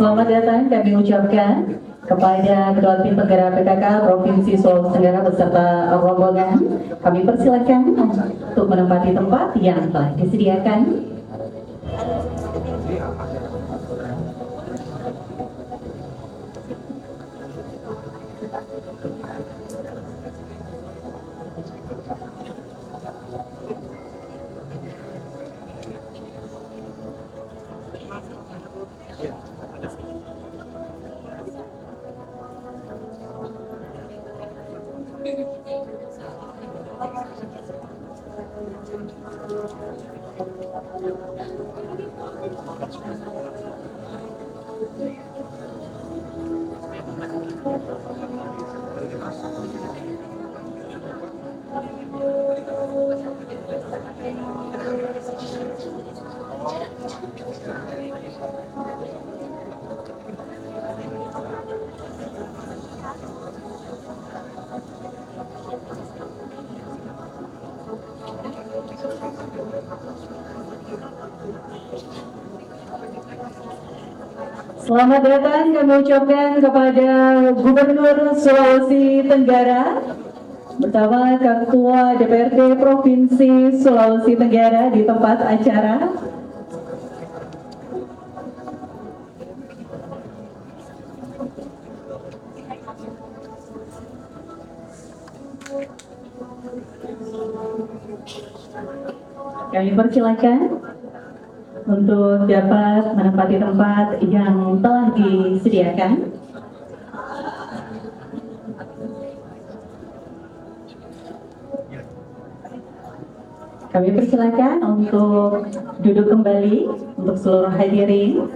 Selamat datang kami ucapkan kepada Ketua Tim Penggerak PKK Provinsi Sulawesi Tenggara beserta rombongan. Kami persilakan untuk menempati tempat yang telah disediakan. Selamat datang kami ucapkan kepada Gubernur Sulawesi Tenggara bersama Ketua DPRD Provinsi Sulawesi Tenggara di tempat acara. Kami persilakan untuk dapat menempati tempat yang telah disediakan. Kami persilakan untuk duduk kembali untuk seluruh hadirin.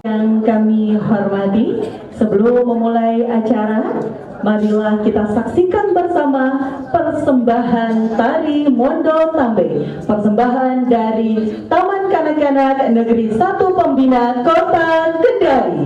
Yang kami hormati, sebelum memulai acara, marilah kita saksikan bersama persembahan tari Mondo Tambe, persembahan dari Taman Kanak-kanak Negeri 1 Pembina Kota Kendari.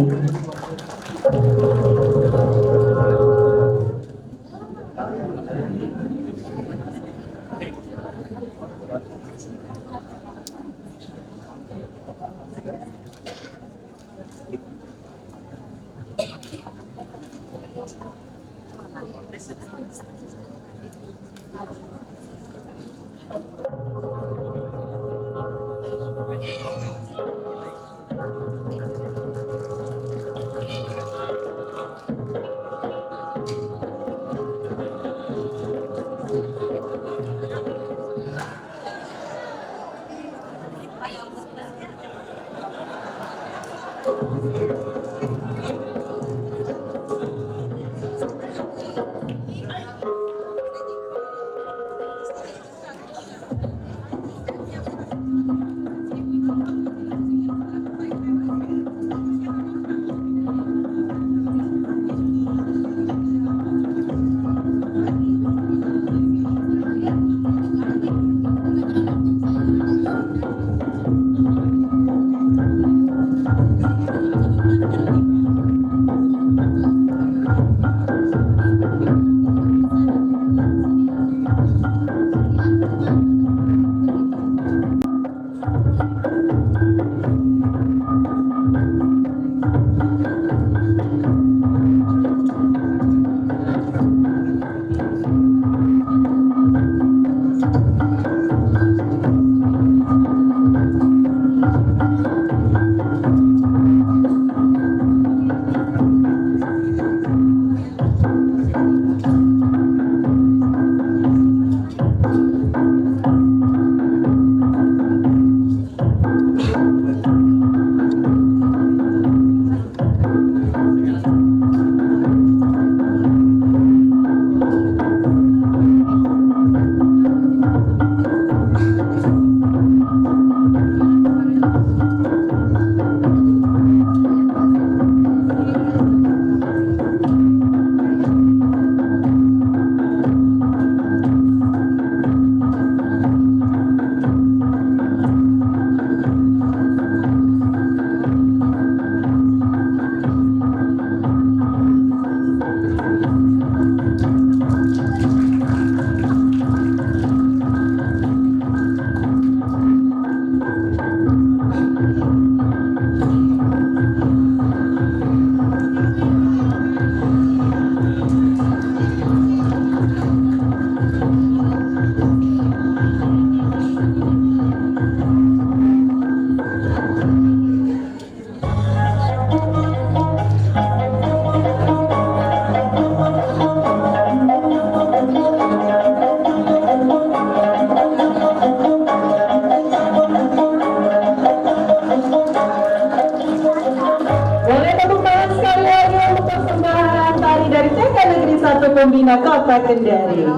Satu Pembina Kota Kendari.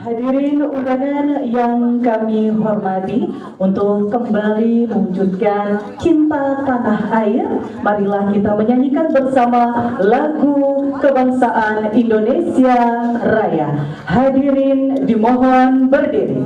Hadirin undangan yang kami hormati, untuk kembali mewujudkan cinta tanah air, marilah kita menyanyikan bersama lagu kebangsaan Indonesia Raya. Hadirin dimohon berdiri.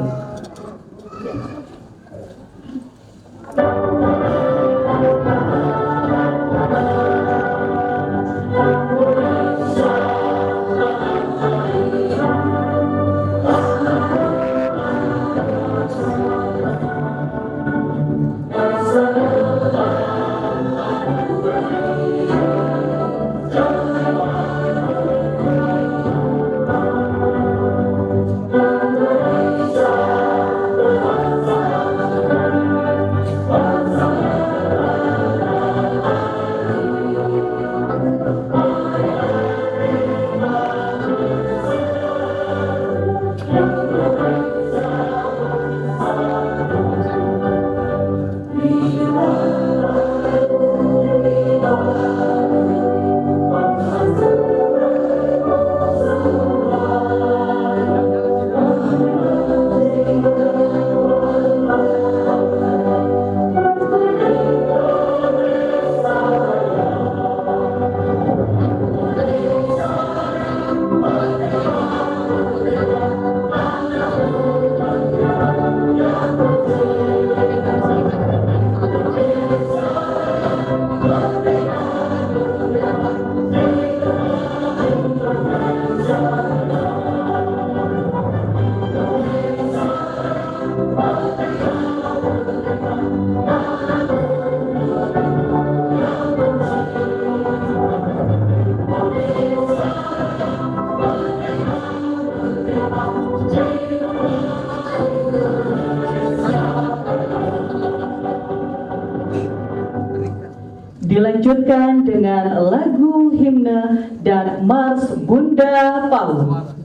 Dilanjutkan dengan lagu himne dan Mars Bunda Palu.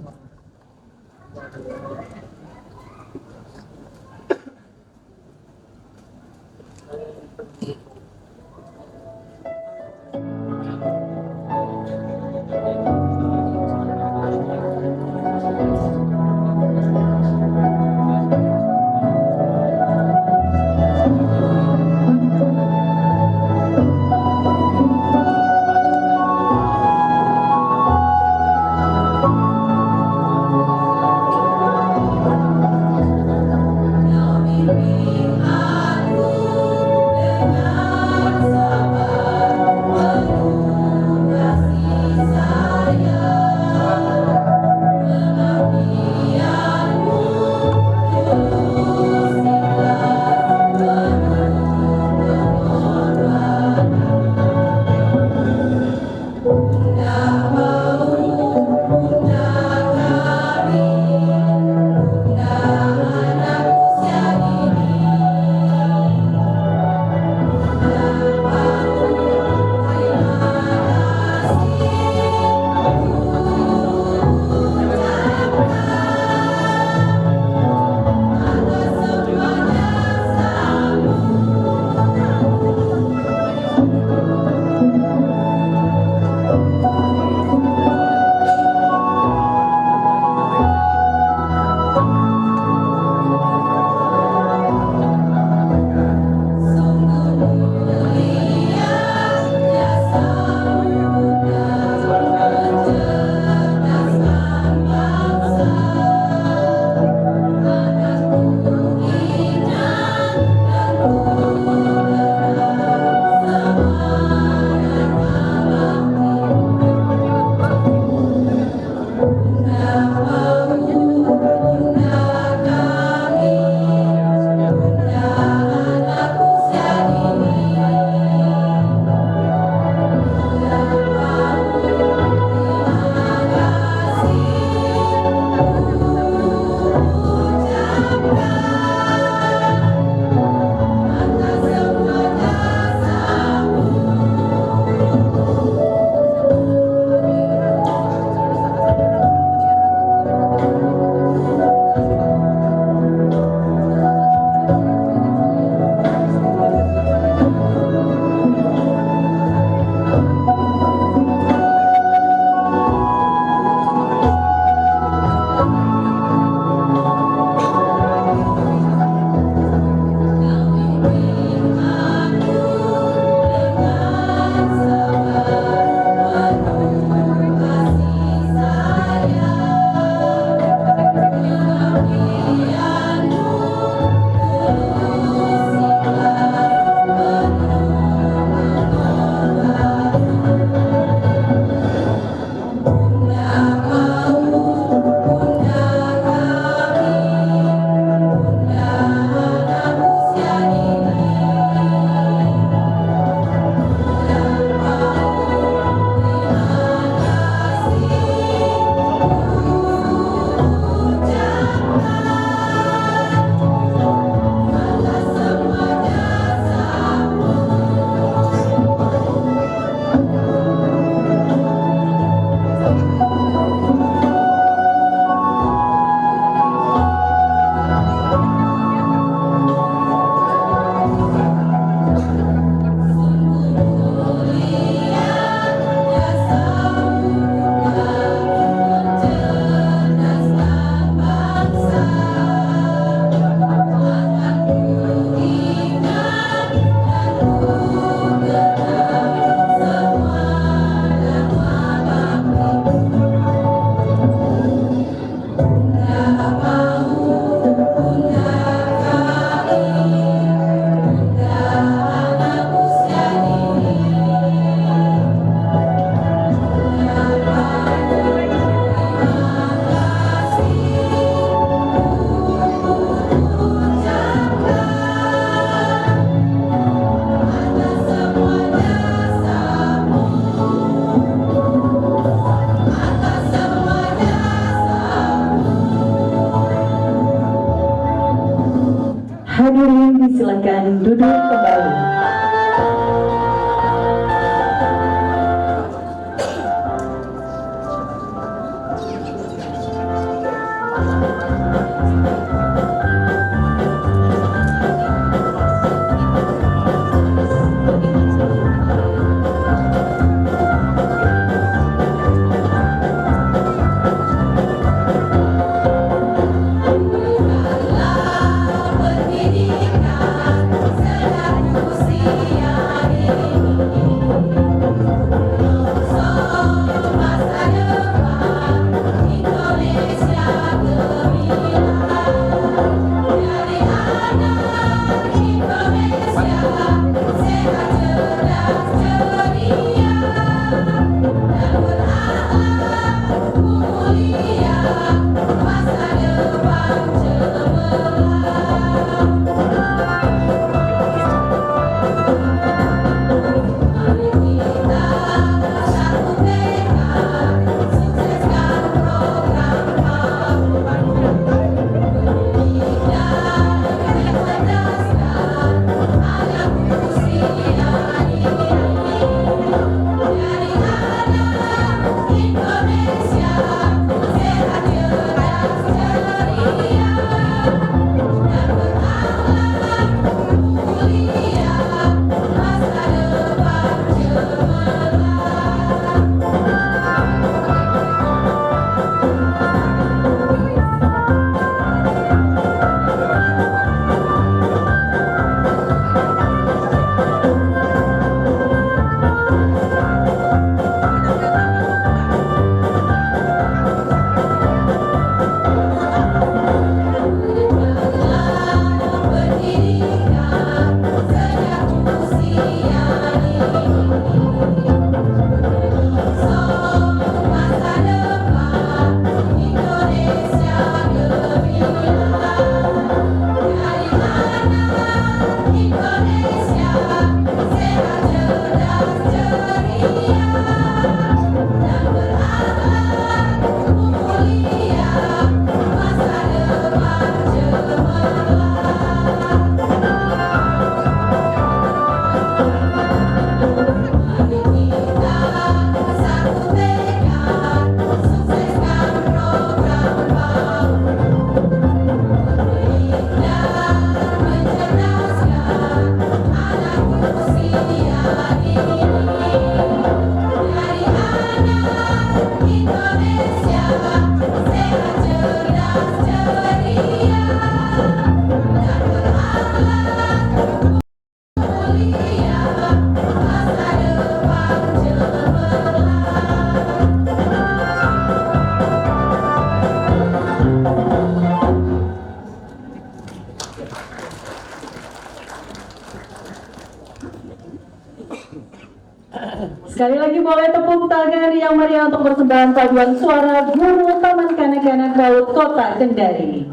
Sekali lagi boleh tepuk tangan yang meriah untuk persembahan paduan suara guru Taman Kanak-kanak PAUD Kota Kendari.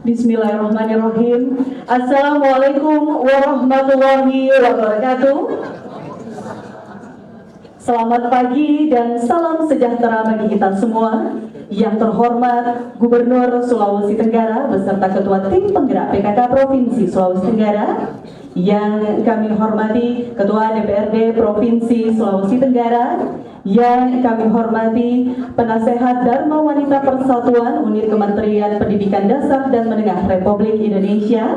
Bismillahirrahmanirrahim. Assalamualaikum warahmatullahi wabarakatuh. Selamat pagi dan salam sejahtera bagi kita semua. Yang terhormat Gubernur Sulawesi Tenggara beserta Ketua Tim Penggerak PKK Provinsi Sulawesi Tenggara, yang kami hormati Ketua DPRD Provinsi Sulawesi Tenggara, yang kami hormati Penasehat Dharma Wanita Persatuan Unit Kementerian Pendidikan Dasar dan Menengah Republik Indonesia,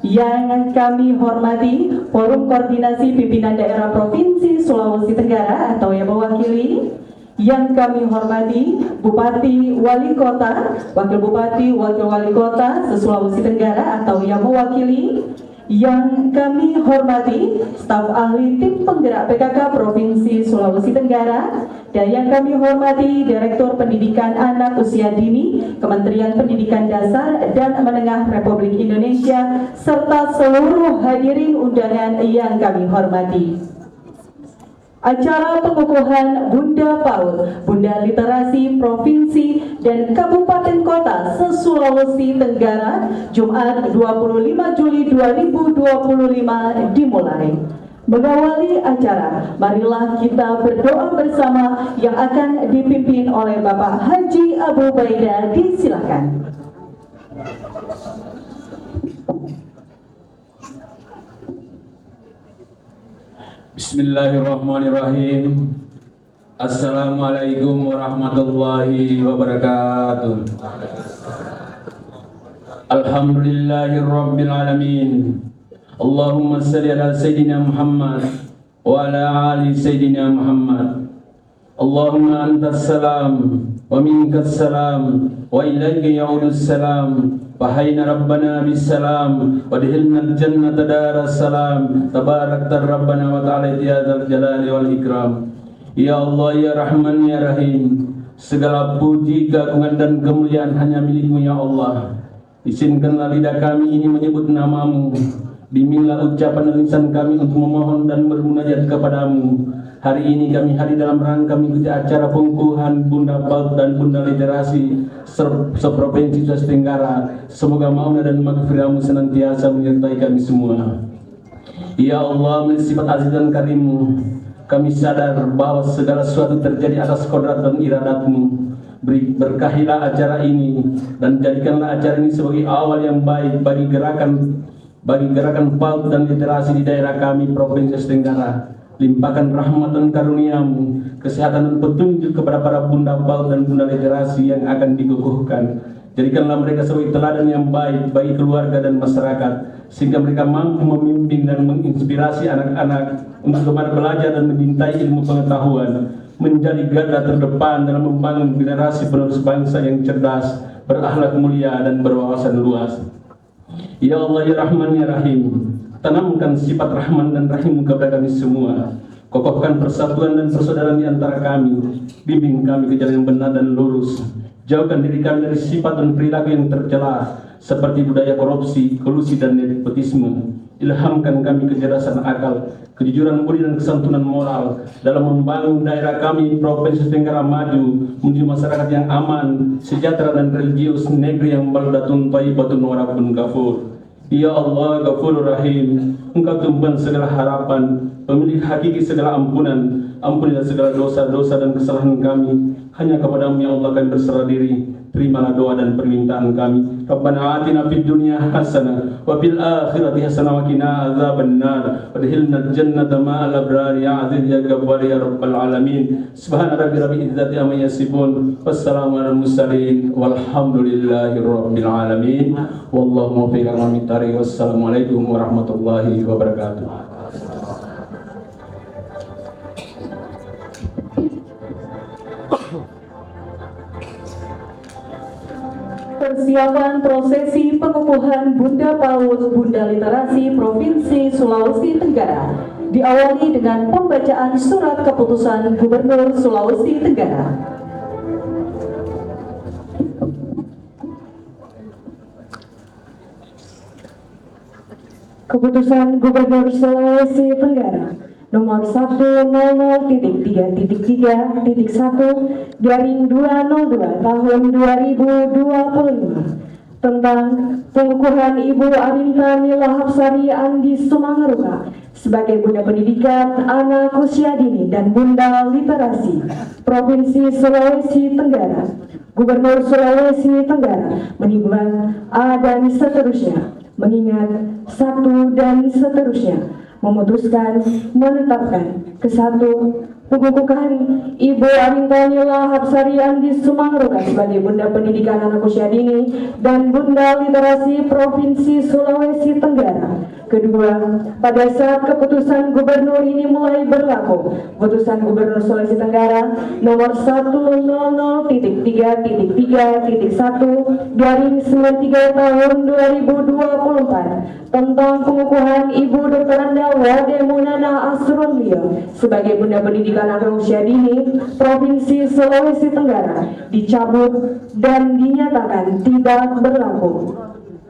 yang kami hormati Forum Koordinasi Pimpinan Daerah Provinsi Sulawesi Tenggara atau yang mewakili, yang kami hormati Bupati, Wali Kota, Wakil Bupati, Wakil Wali Kota se-Sulawesi Tenggara atau yang mewakili, yang kami hormati staf ahli Tim Penggerak PKK Provinsi Sulawesi Tenggara, dan yang kami hormati Direktur Pendidikan Anak Usia Dini Kementerian Pendidikan Dasar dan Menengah Republik Indonesia, serta seluruh hadirin undangan yang kami hormati. Acara pengukuhan Bunda PAUD, Bunda Literasi Provinsi dan Kabupaten Kota se-Sulawesi Tenggara, Jumat 25 Juli 2025 dimulai. Mengawali acara, marilah kita berdoa bersama yang akan dipimpin oleh Bapak Haji Abu Baida. Disilakan. Bismillahirrahmanirrahim. Assalamualaikum warahmatullahi wabarakatuh. Alhamdulillahirabbil alamin. Allahumma shalli ala sayyidina Muhammad wa ala ali sayyidina Muhammad. Allahumma antas salam wa minkas salam wa ilaika ya'udus salam. Wahayna Rabbana bisalam wa dihilna jannata daras salam. Tabarakta Rabbana wa ta'ala ya dzal jalali wal ikram. Ya Allah ya Rahman ya Rahim, segala puji, keagungan dan kemuliaan hanya milik-Mu ya Allah. Izinkanlah lidah kami ini menyebut nama-Mu, bimbinglah ucapan dan lisan kami untuk memohon dan bermunajat kepadamu. Hari ini kami hadir dalam rangka mengikuti acara pengukuhan Bunda PAUD dan Bunda Literasi se-Provinsi Sulawesi Tenggara. Semoga mauna dan maghfirah-Mu senantiasa menyertai kami semua. Ya Allah, melalui sifat aziz dan karim-Mu, kami sadar bahwa segala sesuatu terjadi atas kodrat dan iradat-Mu. Berkahilah acara ini dan jadikanlah acara ini sebagai awal yang baik bagi gerakan PAUD dan literasi di daerah kami Provinsi Sulawesi Tenggara. Limpahkan rahmat dan karunia-Mu, kesehatan dan petunjuk kepada para bunda PAUD dan bunda literasi yang akan dikukuhkan. Jadikanlah mereka sebagai teladan yang baik bagi keluarga dan masyarakat, sehingga mereka mampu memimpin dan menginspirasi anak-anak untuk gemar belajar dan mencintai ilmu pengetahuan, menjadi garda terdepan dalam membangun generasi penerus bangsa yang cerdas, berakhlak mulia dan berwawasan luas. Ya Allah ya Rahman ya Rahim, tanamkan sifat Rahman dan Rahim kepada kami semua. Kokohkan persatuan dan persaudaraan di antara kami. Bimbing kami ke jalan yang benar dan lurus. Jauhkan diri kami dari sifat dan perilaku yang tercela seperti budaya korupsi, kolusi dan nepotisme. Ilhamkan kami kecerdasan akal, kejujuran budi dan kesantunan moral dalam membangun daerah kami Provinsi Tenggara maju menuju masyarakat yang aman, sejahtera dan religius, negeri yang baldatun thayyibatun wa rabbun ghafur. Ya Allah Ghafurur Rahim, Engkau Tuhan segala harapan, pemilik hakiki segala ampunan, Ampunilah segala dosa-dosa dan kesalahan kami. Hanya kepada-Mu ya Allah kami berserah diri. Terimalah doa dan permintaan kami. Rabbana atina fid dunya hasanah wa fil akhirati hasanah wa qina adzabannar. Wadkhilna jannata ma'al abrar ya aziz ya ghaffar ya rabbal alamin. Subhana rabbil izzati amma yasifun. Wassalamu alal mursalin walhamdulillahi rabbil alamin. Wallahu muwaffiq ila aqwamit thariq. Wassalamualaikum warahmatullahi wabarakatuh. Persiapan prosesi pengukuhan Bunda PAUD Bunda Literasi Provinsi Sulawesi Tenggara diawali dengan pembacaan surat keputusan Gubernur Sulawesi Tenggara. Keputusan Gubernur Sulawesi Tenggara nomor 100.3.3.1/2002 tahun 2025 tentang pengukuhan Ibu Arinta Nila Hapsari Andi Sumangeruka sebagai Bunda Pendidikan Anak Usia Dini dan Bunda Literasi Provinsi Sulawesi Tenggara. Gubernur Sulawesi Tenggara menimbang A dan seterusnya, mengingat satu dan seterusnya, memutuskan menetapkan kesatu pengukuhan Ibu Arinta Nila Hapsari Andi Sumangeruka sebagai Bunda Pendidikan Anak Usia Dini dan Bunda Literasi Provinsi Sulawesi Tenggara. Kedua, pada saat keputusan Gubernur ini mulai berlaku, Keputusan Gubernur Sulawesi Tenggara nomor 100.3.3.1/93 tahun 2024 tentang pengukuhan Ibu Dr. Anda Wade Munana Asrunlia sebagai Bunda Pendidikan Anak Usia Dini Provinsi Sulawesi Tenggara dicabut dan dinyatakan tidak berlaku.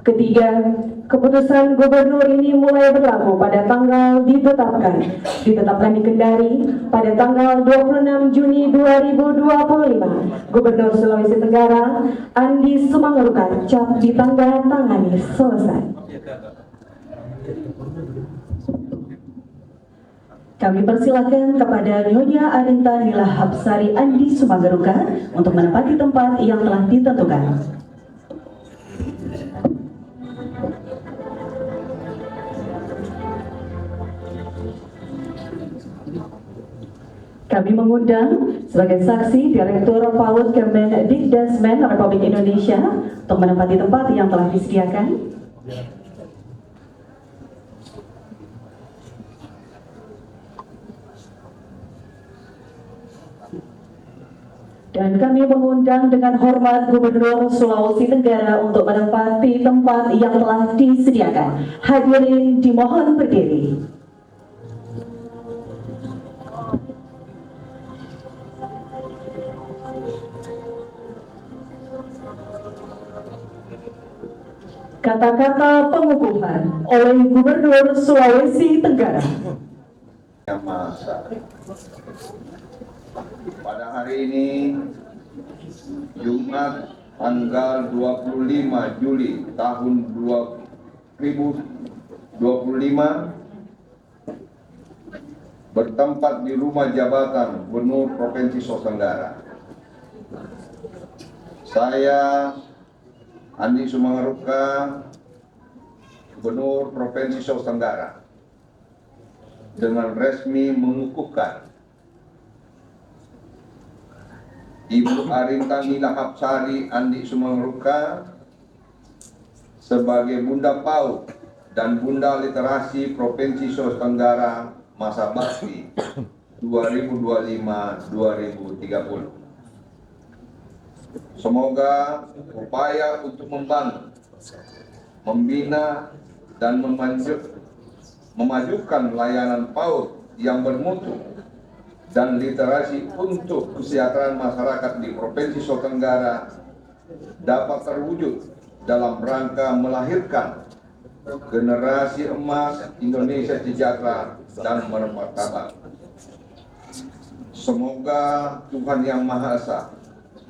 Ketiga, keputusan Gubernur ini mulai berlaku pada tanggal ditetapkan di Kendari pada tanggal 26 Juni 2025. Gubernur Sulawesi Tenggara Andi Sumangeruka cap ditandatangani selesai. Kami persilakan kepada Nyonya Arinta Nila Hapsari Andi Sumangeruka untuk menempati tempat yang telah ditentukan. Kami mengundang sebagai saksi Direktur PAUD Kemendikdasmen Republik Indonesia untuk menempati tempat yang telah disediakan. Dan kami mengundang dengan hormat Gubernur Sulawesi Tenggara untuk menempati tempat yang telah disediakan. Hadirin dimohon berdiri. Kata-kata pengukuhan oleh Gubernur Sulawesi Tenggara. Yang Maha Esa. Pada hari ini, Jumat tanggal 25 Juli tahun 2025, bertempat di Rumah Jabatan Gubernur Provinsi Sulawesi Tenggara. Saya Andi Sumangeruka, Gubernur Provinsi Sulawesi Tenggara, dengan resmi mengukuhkan Ibu Arinta Nila Hapsari Andi Sumangeruka sebagai Bunda PAUD dan Bunda Literasi Provinsi Sulawesi Tenggara masa bakti 2025-2030. Semoga upaya untuk membangun, membina, dan memajukan layanan PAUD yang bermutu dan literasi untuk kesejahteraan masyarakat di Provinsi Sulawesi Tenggara dapat terwujud dalam rangka melahirkan generasi emas Indonesia sejahtera dan bermartabat. Semoga Tuhan Yang Maha Esa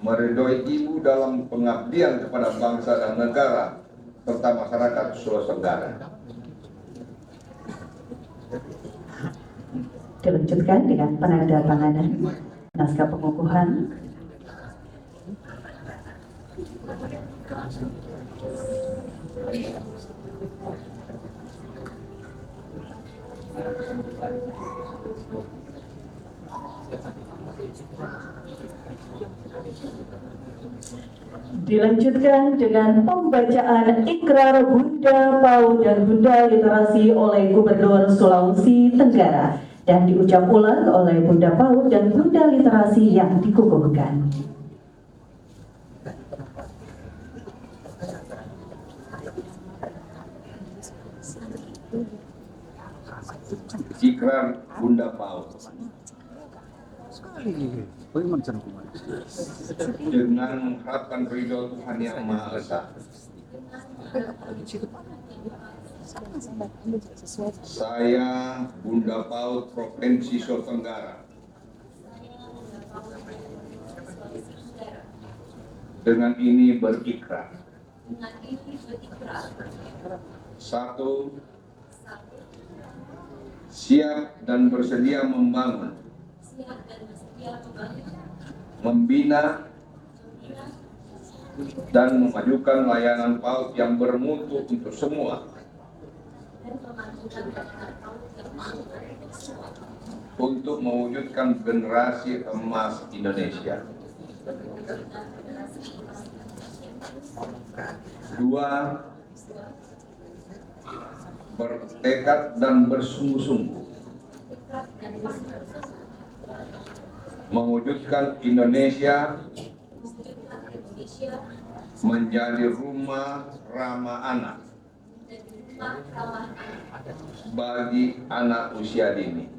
meridhoi Ibu dalam pengabdian kepada bangsa dan negara serta masyarakat Sulawesi Tenggara. Dilanjutkan dengan penandatanganan naskah pengukuhan. Dilanjutkan dengan pembacaan ikrar Bunda PAUD dan Bunda Literasi oleh Gubernur Sulawesi Tenggara dan diucap ulang oleh Bunda PAUD dan Bunda Literasi yang dikukuhkan. Ikrar Bunda PAUD. Dengan mengharapkan ridho Tuhan Yang Maha Esa, saya Bunda PAUD Provinsi Sulawesi Tenggara dengan ini berikrar. Satu, siap dan bersedia membangun, membina, dan memajukan layanan PAUD yang bermutu untuk semua, untuk mewujudkan generasi emas Indonesia. Dua, bertekad dan bersungguh-sungguh mewujudkan Indonesia menjadi rumah ramah anak bagi anak usia dini.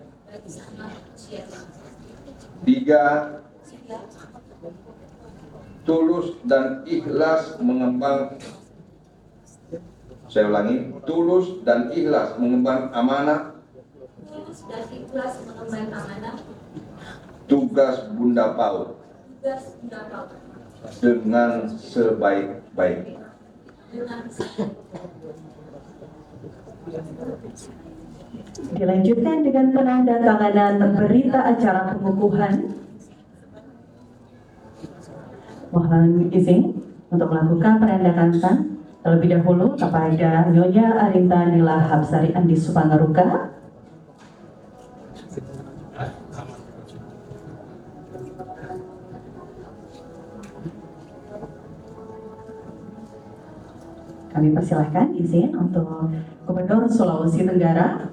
Tiga, tulus dan ikhlas mengemban, saya ulangi, tulus dan ikhlas mengemban amanah tugas Bunda PAUD dengan sebaik-baiknya. Dilanjutkan dengan penandatanganan berita acara pengukuhan. Mohon izin untuk melakukan penandatanganan terlebih dahulu kepada Nyonya Arinta Nila Hapsari Andi Supangaruka. Kami persilahkan izin untuk Gubernur Sulawesi Tenggara.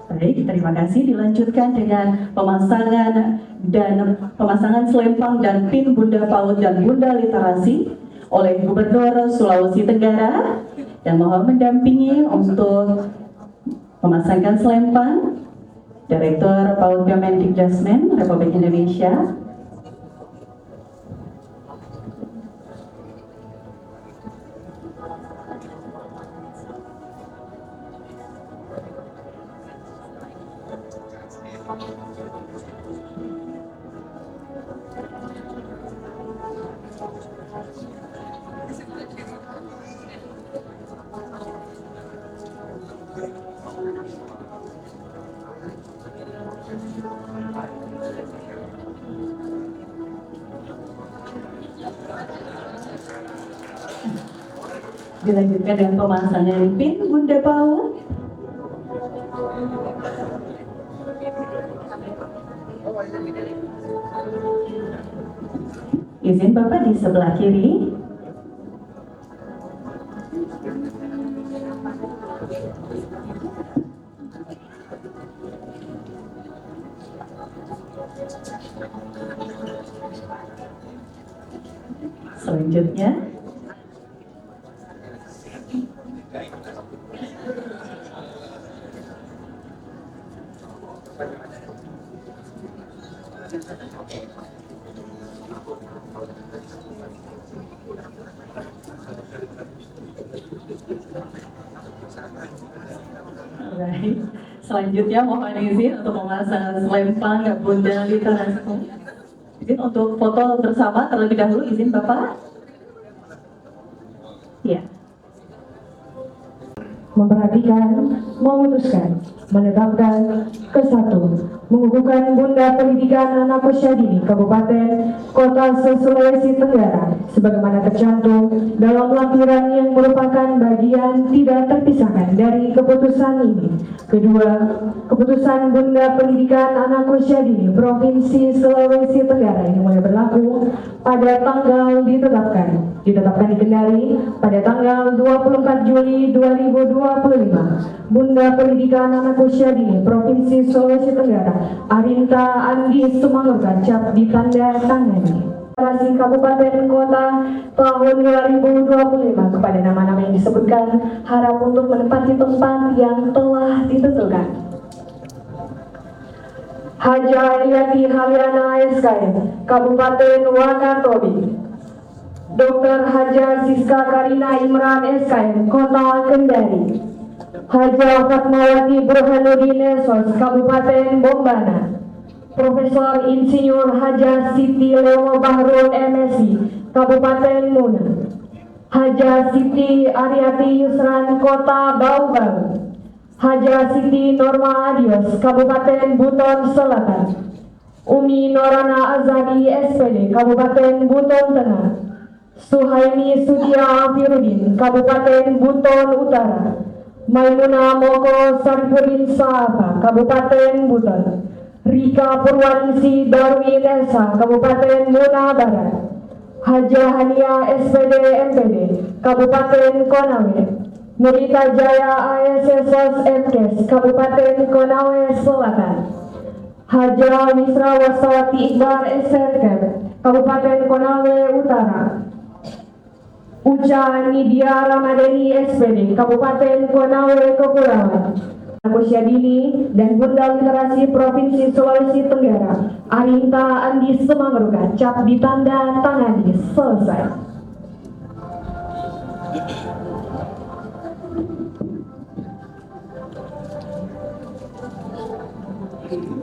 Baik, terima kasih. Dilanjutkan dengan pemasangan selempang dan pin Bunda PAUD dan Bunda Literasi oleh Gubernur Sulawesi Tenggara, dan mohon mendampingi untuk memasangkan selempang Direktur PAUD Kemendikbudrismen Republik Indonesia. Dilanjutkan dengan pemasangan pin Bunda PAUD. Izin Bapak di sebelah kiri. Selanjutnya baik. Selanjutnya mohon izin untuk memasang selempang Bunda Literasi. Izin untuk foto bersama terlebih dahulu, izin Bapak. Ya. Memperhatikan, memutuskan, menetapkan, kesatu, mengukuhkan Bunda Pendidikan Anak Usia Dini Kabupaten Kota Sulawesi Tenggara sebagaimana tercantum dalam lampiran yang merupakan bagian tidak terpisahkan dari keputusan ini. Kedua, keputusan Bunda Pendidikan Anak Usia Dini Provinsi Sulawesi Tenggara ini mulai berlaku pada tanggal ditetapkan di Kendari pada tanggal 24 Juli 2025. Bunda Pendidikan Anak Usia Dini Provinsi Sulawesi Tenggara Arinta Andi Sumangurka cap ditanda tangani. Deklarasi Kabupaten Kota tahun 2025 kepada nama-nama yang disebutkan harap untuk menempati tempat yang telah ditentukan. Haja Eliati Haliana SKM Kabupaten Wakatobi. Dr. Haja Siska Karina Imran SKM Kota Kendari. Haja Fatmawati Burhanuddin Esos Kabupaten Bombana. Profesor Insinyur Haja Siti Lewo Bahrul MSI Kabupaten Muna. Haja Siti Ariati Yusran Kota Bau-Bau. Haja Siti Norma Adios Kabupaten Buton Selatan. Umi Norana Azadi SPD Kabupaten Buton Tengah. Suhaimi Sudia Afirudin Kabupaten Buton Utara. Maimuna Moko Saripudin Sahafa Kabupaten Buton. Rika Purwaningsi Darwin Esa Kabupaten Muna Barat. Haja Hania SPD MPD Kabupaten Konawe. Nurita Jaya ASSS MKes Kabupaten Konawe Selatan. Haja Misra Wasawati Iqbal SRK Kabupaten Konawe Utara. Uca Nidia Ramadhani SPD Kabupaten Konawe Kepulauan. Anak Usia Dini dan Bunda Literasi Provinsi Sulawesi Tenggara Arinta Andi Sumangurka cap ditanda tangani. Selesai.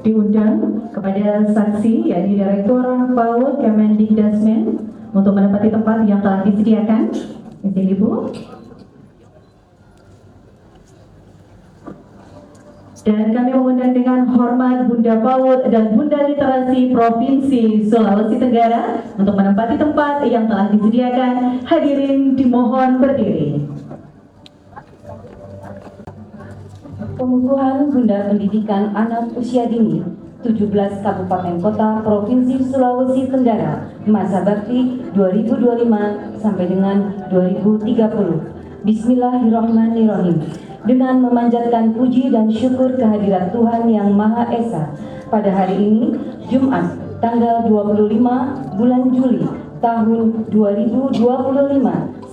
Diundang kepada saksi yakni Direktur PAUD Kemendikdasmen untuk menempati tempat yang telah disediakan. Izin Ibu. Dan kami mengundang dengan hormat Bunda PAUD dan Bunda Literasi Provinsi Sulawesi Tenggara untuk menempati tempat yang telah disediakan. Hadirin dimohon berdiri. Pengukuhan Bunda Pendidikan Anak Usia Dini 17 Kabupaten Kota Provinsi Sulawesi Tenggara masa bakti 2025 sampai dengan 2030. Bismillahirrahmanirrahim. Dengan memanjatkan puji dan syukur kehadirat Tuhan Yang Maha Esa pada hari ini Jumat tanggal 25 bulan Juli tahun 2025,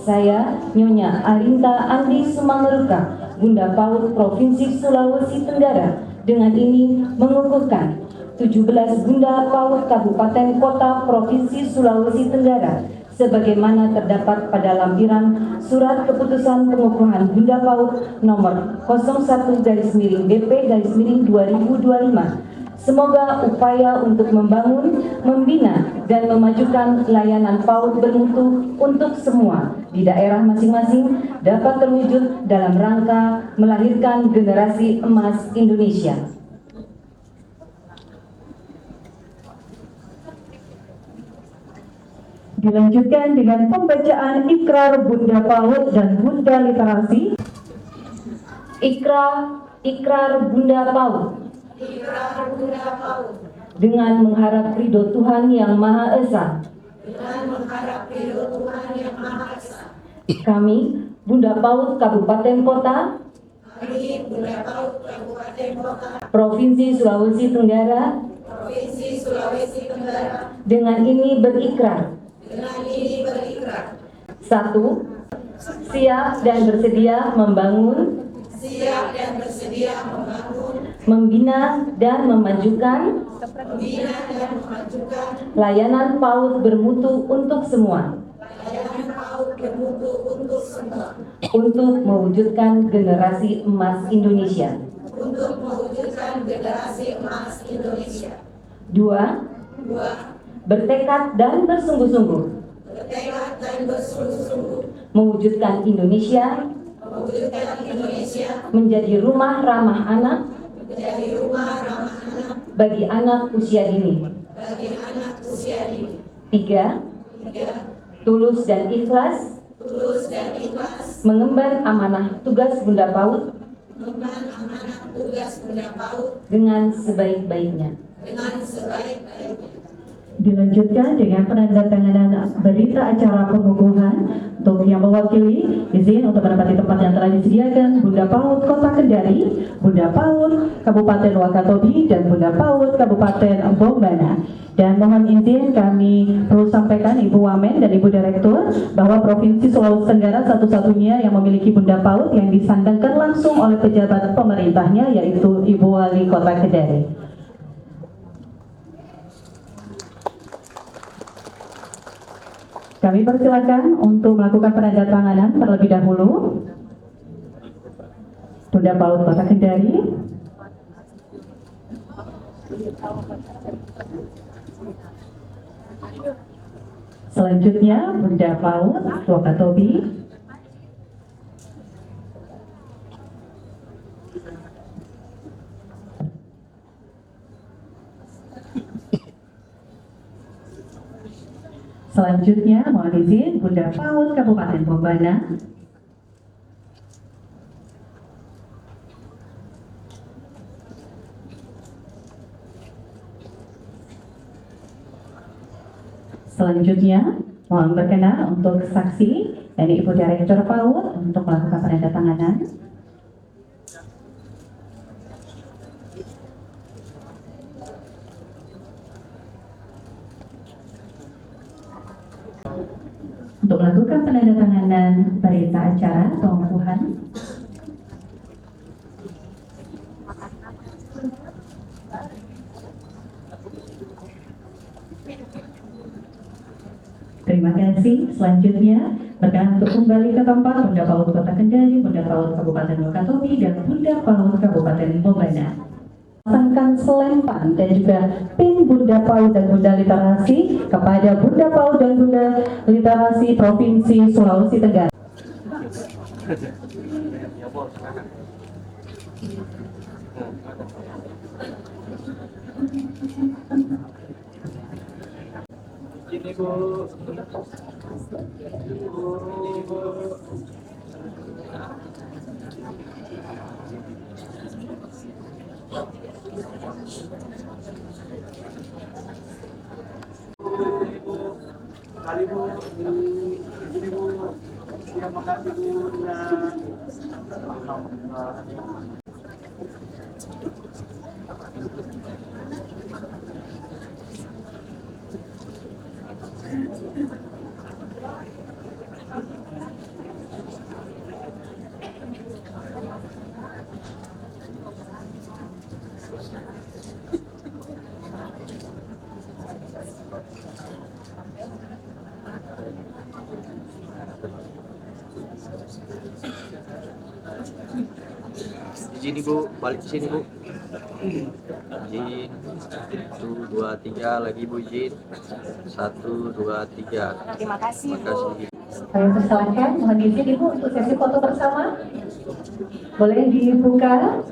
saya Nyonya Arinta Andi Sumangurka Bunda PAUD Provinsi Sulawesi Tenggara dengan ini mengukuhkan 17 Bunda PAUD Kabupaten Kota Provinsi Sulawesi Tenggara sebagaimana terdapat pada lampiran Surat Keputusan Pengukuhan Bunda PAUD nomor 01/BP/2025. Semoga upaya untuk membangun, membina, dan memajukan layanan PAUD bermutu untuk semua di daerah masing-masing dapat terwujud dalam rangka melahirkan generasi emas Indonesia. Dilanjutkan dengan pembacaan ikrar Bunda PAUD dan Bunda Literasi. Ikrar Bunda PAUD. Dengan mengharap ridho Tuhan Yang Maha Esa. Kami, Bunda PAUD Kabupaten Kota. Provinsi Sulawesi Tenggara. Dengan ini berikrar. 1. Siap dan bersedia membangun, membina dan memajukan layanan PAUD bermutu untuk semua, untuk mewujudkan generasi emas Indonesia. 2. bertekad dan bersungguh-sungguh mewujudkan Indonesia menjadi rumah ramah anak bagi anak usia dini. 3. Tulus dan ikhlas mengemban amanah tugas Bunda PAUD dengan sebaik-baiknya. Dilanjutkan dengan penandatanganan berita acara pengukuhan. Untuk yang mewakili, izin untuk menempati tempat yang telah disediakan Bunda PAUD Kota Kendari, Bunda PAUD Kabupaten Wakatobi, dan Bunda PAUD Kabupaten Bombana. Dan mohon izin kami perlu sampaikan Ibu Wamen dan Ibu Direktur bahwa Provinsi Sulawesi Tenggara satu-satunya yang memiliki Bunda PAUD yang disandangkan langsung oleh pejabat pemerintahnya, yaitu Ibu Wali Kota Kendari. Kami persilakan untuk melakukan penandatanganan terlebih dahulu. Bunda PAUD Kota Kendari. Selanjutnya Bunda PAUD Wakatobi. Selanjutnya mohon izin Bunda PAUD Kabupaten Bombana. Selanjutnya mohon berkenan untuk saksi dari Ibu Direktur PAUD untuk melakukan penandatanganan. Untuk melakukan penandatanganan berita acara pengukuhan. Terima kasih. Selanjutnya berkenan untuk kembali ke tempat Bunda PAUD Kota Kendari, Bunda PAUD Kabupaten Wakatobi, dan Bunda PAUD Kabupaten Bombana. Pasangkan selempan dan juga pin Bunda PAUD dan Bunda Literasi kepada Bunda PAUD dan Bunda Literasi Provinsi Sulawesi Tenggara. Ini Bu. Kali Bu, ini Bu, terima kasih Bu. Izin Ibu, balik ke sini Bu. Izin, 1, 2, 3, lagi Bu izin. 1, 2, 3. Terima kasih. Terima kasih. Saya persilakan, mohon izin Ibu untuk sesi foto bersama. Boleh dibuka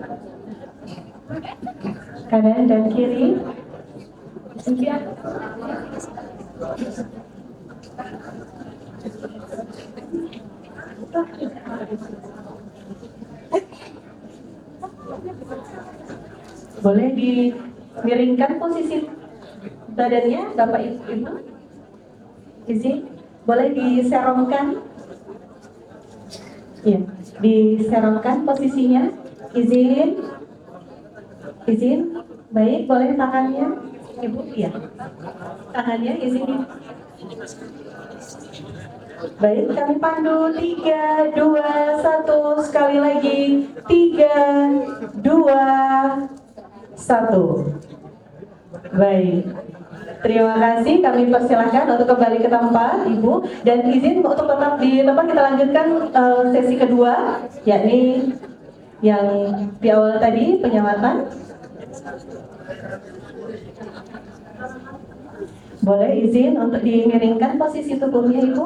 kanan dan kiri. Boleh dimiringkan posisi badannya, Bapak Ibu. Izin, boleh diserongkan. Iya, diserongkan posisinya. Izin. Baik, boleh tangannya, Ibu. Iya, tangannya izin. Baik, kami pandu 3, 2, 1. Sekali lagi 3, 2, 1. Baik, terima kasih. Kami persilahkan untuk kembali ke tempat, Ibu, dan izin untuk tetap di tempat. Kita lanjutkan sesi kedua, yakni yang di awal tadi penyamatan. Boleh izin untuk dimiringkan posisi tubuhnya Ibu?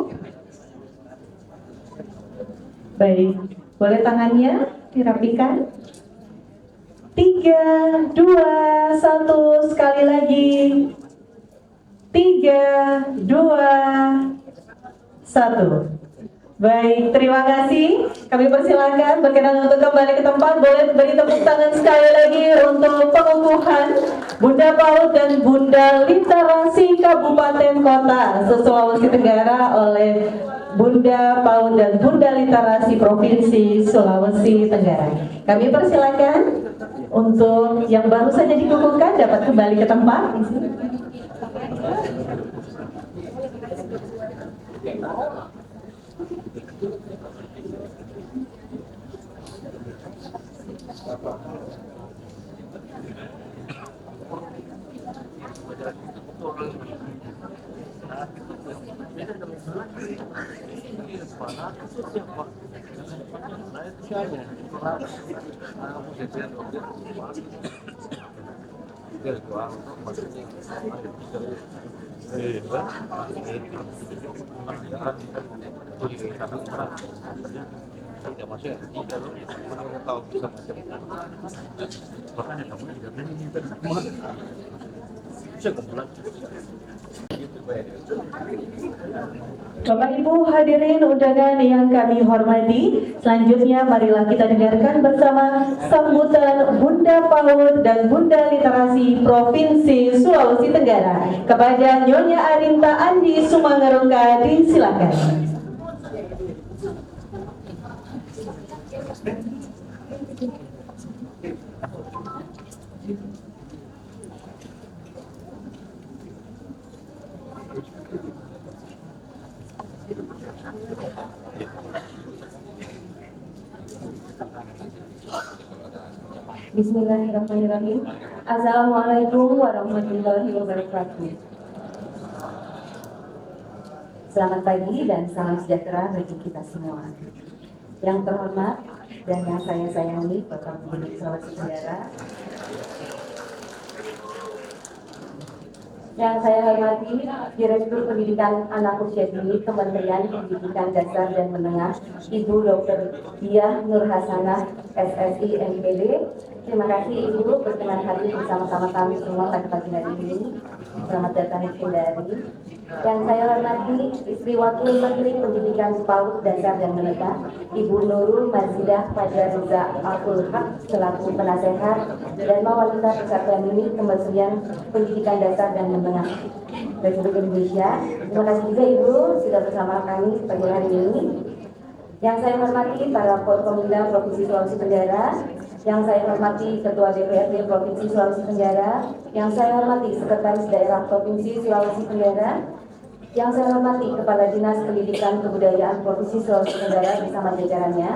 Baik, boleh tangannya dirapikan? 3, 2, 1, sekali lagi. 3, 2, 1. Baik, terima kasih. Kami persilakan berkenan untuk kembali ke tempat. Boleh beri tepuk tangan sekali lagi untuk pengukuhan Bunda PAUD dan Bunda Literasi Kabupaten Kota se-Sulawesi Tenggara oleh Bunda PAUD dan Bunda Literasi Provinsi Sulawesi Tenggara. Kami persilakan untuk yang baru saja dikukuhkan dapat kembali ke tempat. Bapak Ibu hadirin undangan yang kami hormati, selanjutnya marilah kita dengarkan bersama sambutan Bunda PAUD dan Bunda Literasi Provinsi Sulawesi Tenggara kepada Nyonya Arinta Andi Sumangaruka, disilakan. Bismillahirrahmanirrahim. Assalamualaikum warahmatullahi wabarakatuh. Selamat pagi dan salam sejahtera bagi kita semua. Yang terhormat dan yang saya sayangi Bapak Gubernur Sulawesi Tenggara, yang saya hormati Direktur Pendidikan Anak Usia Dini Kementerian Pendidikan Dasar dan Menengah, Ibu Dr. Diah Nur Hasanah, SSI MPD. Terima kasih Ibu berkenan hadir bersama-sama kami semua pada pagi hari ini. Selamat datang Ibu dari. Yang saya hormati Istri Wakil Menteri Pendidikan PAUD Dasar dan Menengah, Ibu Nurul Marzidah Fajarza Abdul Haq selaku penasehat dan Wanita Persatuan Unit Kementerian Pendidikan Dasar dan Menengah Republik Indonesia. Terima kasih juga Ibu sudah bersama kami pagi hari ini. Yang saya hormati para Forkominda Provinsi Sulawesi Tenggara, yang saya hormati Ketua DPRD Provinsi Sulawesi Tenggara, yang saya hormati Sekretaris Daerah Provinsi Sulawesi Tenggara, yang saya hormati Kepala Dinas Pendidikan Kebudayaan Provinsi Sulawesi Tenggara bersama jajarannya,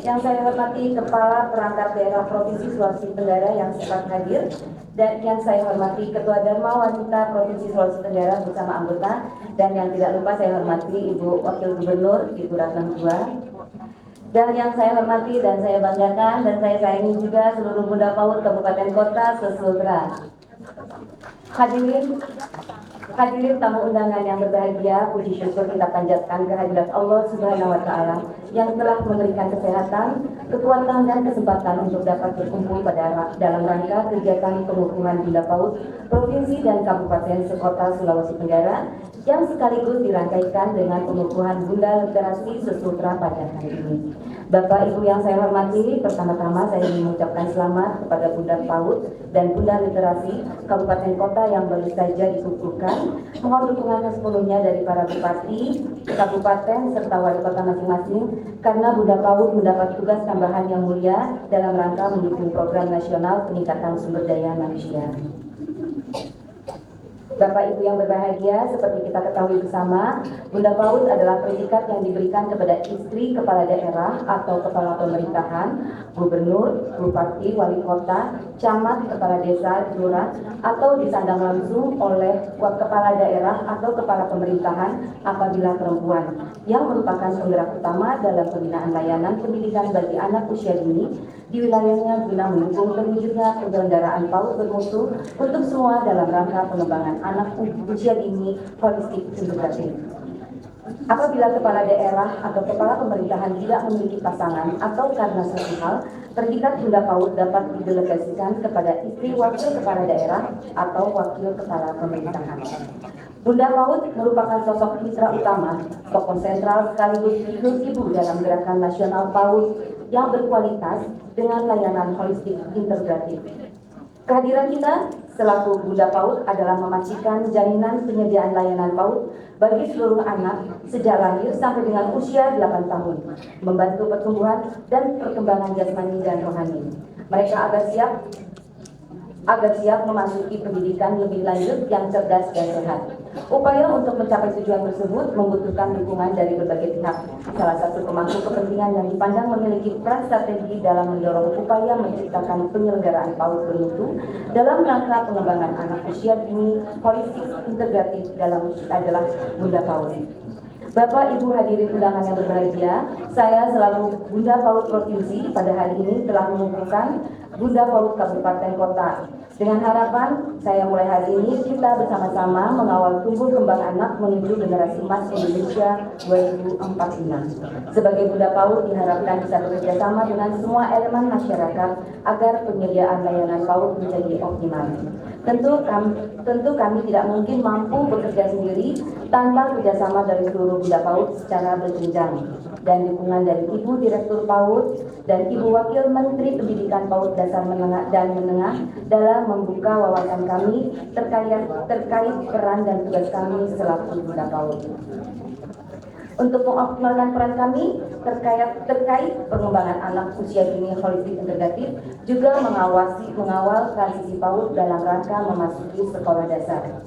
yang saya hormati Kepala Perangkat Daerah Provinsi Sulawesi Tenggara yang sempat hadir, dan yang saya hormati Ketua Dharma Wanita Provinsi Sulawesi Tenggara bersama anggota, dan yang tidak lupa saya hormati Ibu Wakil Gubernur Ibu Ratna II. Dan yang saya hormati dan saya banggakan dan saya sayangi juga seluruh Bunda PAUD Kabupaten Kota se-Sultra. Hadirin tamu undangan yang berbahagia, puji syukur kita panjatkan kehadirat Allah Subhanahu wa Ta'ala yang telah memberikan kesehatan, kekuatan dan kesempatan untuk dapat berkumpul dalam rangka kegiatan pengukuhan Bunda PAUD Provinsi dan Kabupaten sekota Sulawesi Tenggara yang sekaligus dirangkaikan dengan pengukuhan Bunda Literasi se-Sultra pada hari ini. Bapak Ibu yang saya hormati, pertama-tama saya ingin mengucapkan selamat kepada Bunda PAUD dan Bunda Literasi Kabupaten Kota yang baru saja dikukuhkan. Mohon dukungan sepenuhnya dari para bupati, kabupaten, serta wali kota masing-masing karena Bunda PAUD mendapat tugas tambahan yang mulia dalam rangka mendukung program nasional peningkatan sumber daya manusia. Bapak Ibu yang berbahagia, seperti kita ketahui bersama, Bunda PAUD adalah predikat yang diberikan kepada istri kepala daerah atau kepala pemerintahan, gubernur, bupati, wali kota, camat, kepala desa, lurah, atau disandang langsung oleh kepala daerah atau kepala pemerintahan apabila perempuan, yang merupakan penggerak utama dalam pembinaan layanan pendidikan bagi anak usia dini di wilayahnya guna mendukung terwujudnya penyelenggaraan PAUD bermutu untuk semua dalam rangka pengembangan anak usia dini holistik integratif. Apabila kepala daerah atau kepala pemerintahan tidak memiliki pasangan atau karena suatu hal, predikat Bunda PAUD dapat didelegasikan kepada istri wakil kepala daerah atau wakil kepala pemerintahan. Bunda PAUD merupakan sosok mitra utama, tokoh sentral sekaligus figur ibu dalam gerakan nasional PAUD yang berkualitas dengan layanan holistik integratif. Kehadiran kita selaku Bunda PAUD adalah memastikan jaminan penyediaan layanan PAUD bagi seluruh anak sejak lahir sampai dengan usia 8 tahun, membantu pertumbuhan dan perkembangan jasmani dan rohani. Mereka agar siap memasuki pendidikan lebih lanjut yang cerdas dan sehat. Upaya untuk mencapai tujuan tersebut membutuhkan dukungan dari berbagai pihak. Salah satu pemangku kepentingan yang dipandang memiliki peran strategi dalam mendorong upaya menciptakan penyelenggaraan PAUD bermutu dalam rangka pengembangan anak usia dini holistik integratif adalah Bunda PAUD. Bapak Ibu hadirin undangan yang berbahagia, saya selalu Bunda PAUD Provinsi pada hari ini telah mengumpulkan Bunda PAUD Kabupaten Kota. Dengan harapan saya mulai hari ini kita bersama-sama mengawal tumbuh kembang anak menuju generasi emas Indonesia 2045. Sebagai Bunda PAUD diharapkan bisa bekerjasama dengan semua elemen masyarakat agar penyediaan layanan PAUD menjadi optimal. Tentu kami tidak mungkin mampu bekerja sendiri tanpa kerjasama dari seluruh Bunda PAUD secara berjenjang dan dukungan dari Ibu Direktur PAUD dan Ibu Wakil Menteri Pendidikan PAUD Dasar dan Menengah dalam membuka wawasan kami terkait peran dan tugas kami selaku Bunda PAUD. Untuk mengoptimalkan peran kami terkait pengembangan anak usia dini holistik integratif, juga mengawal transisi PAUD dalam rangka memasuki sekolah dasar.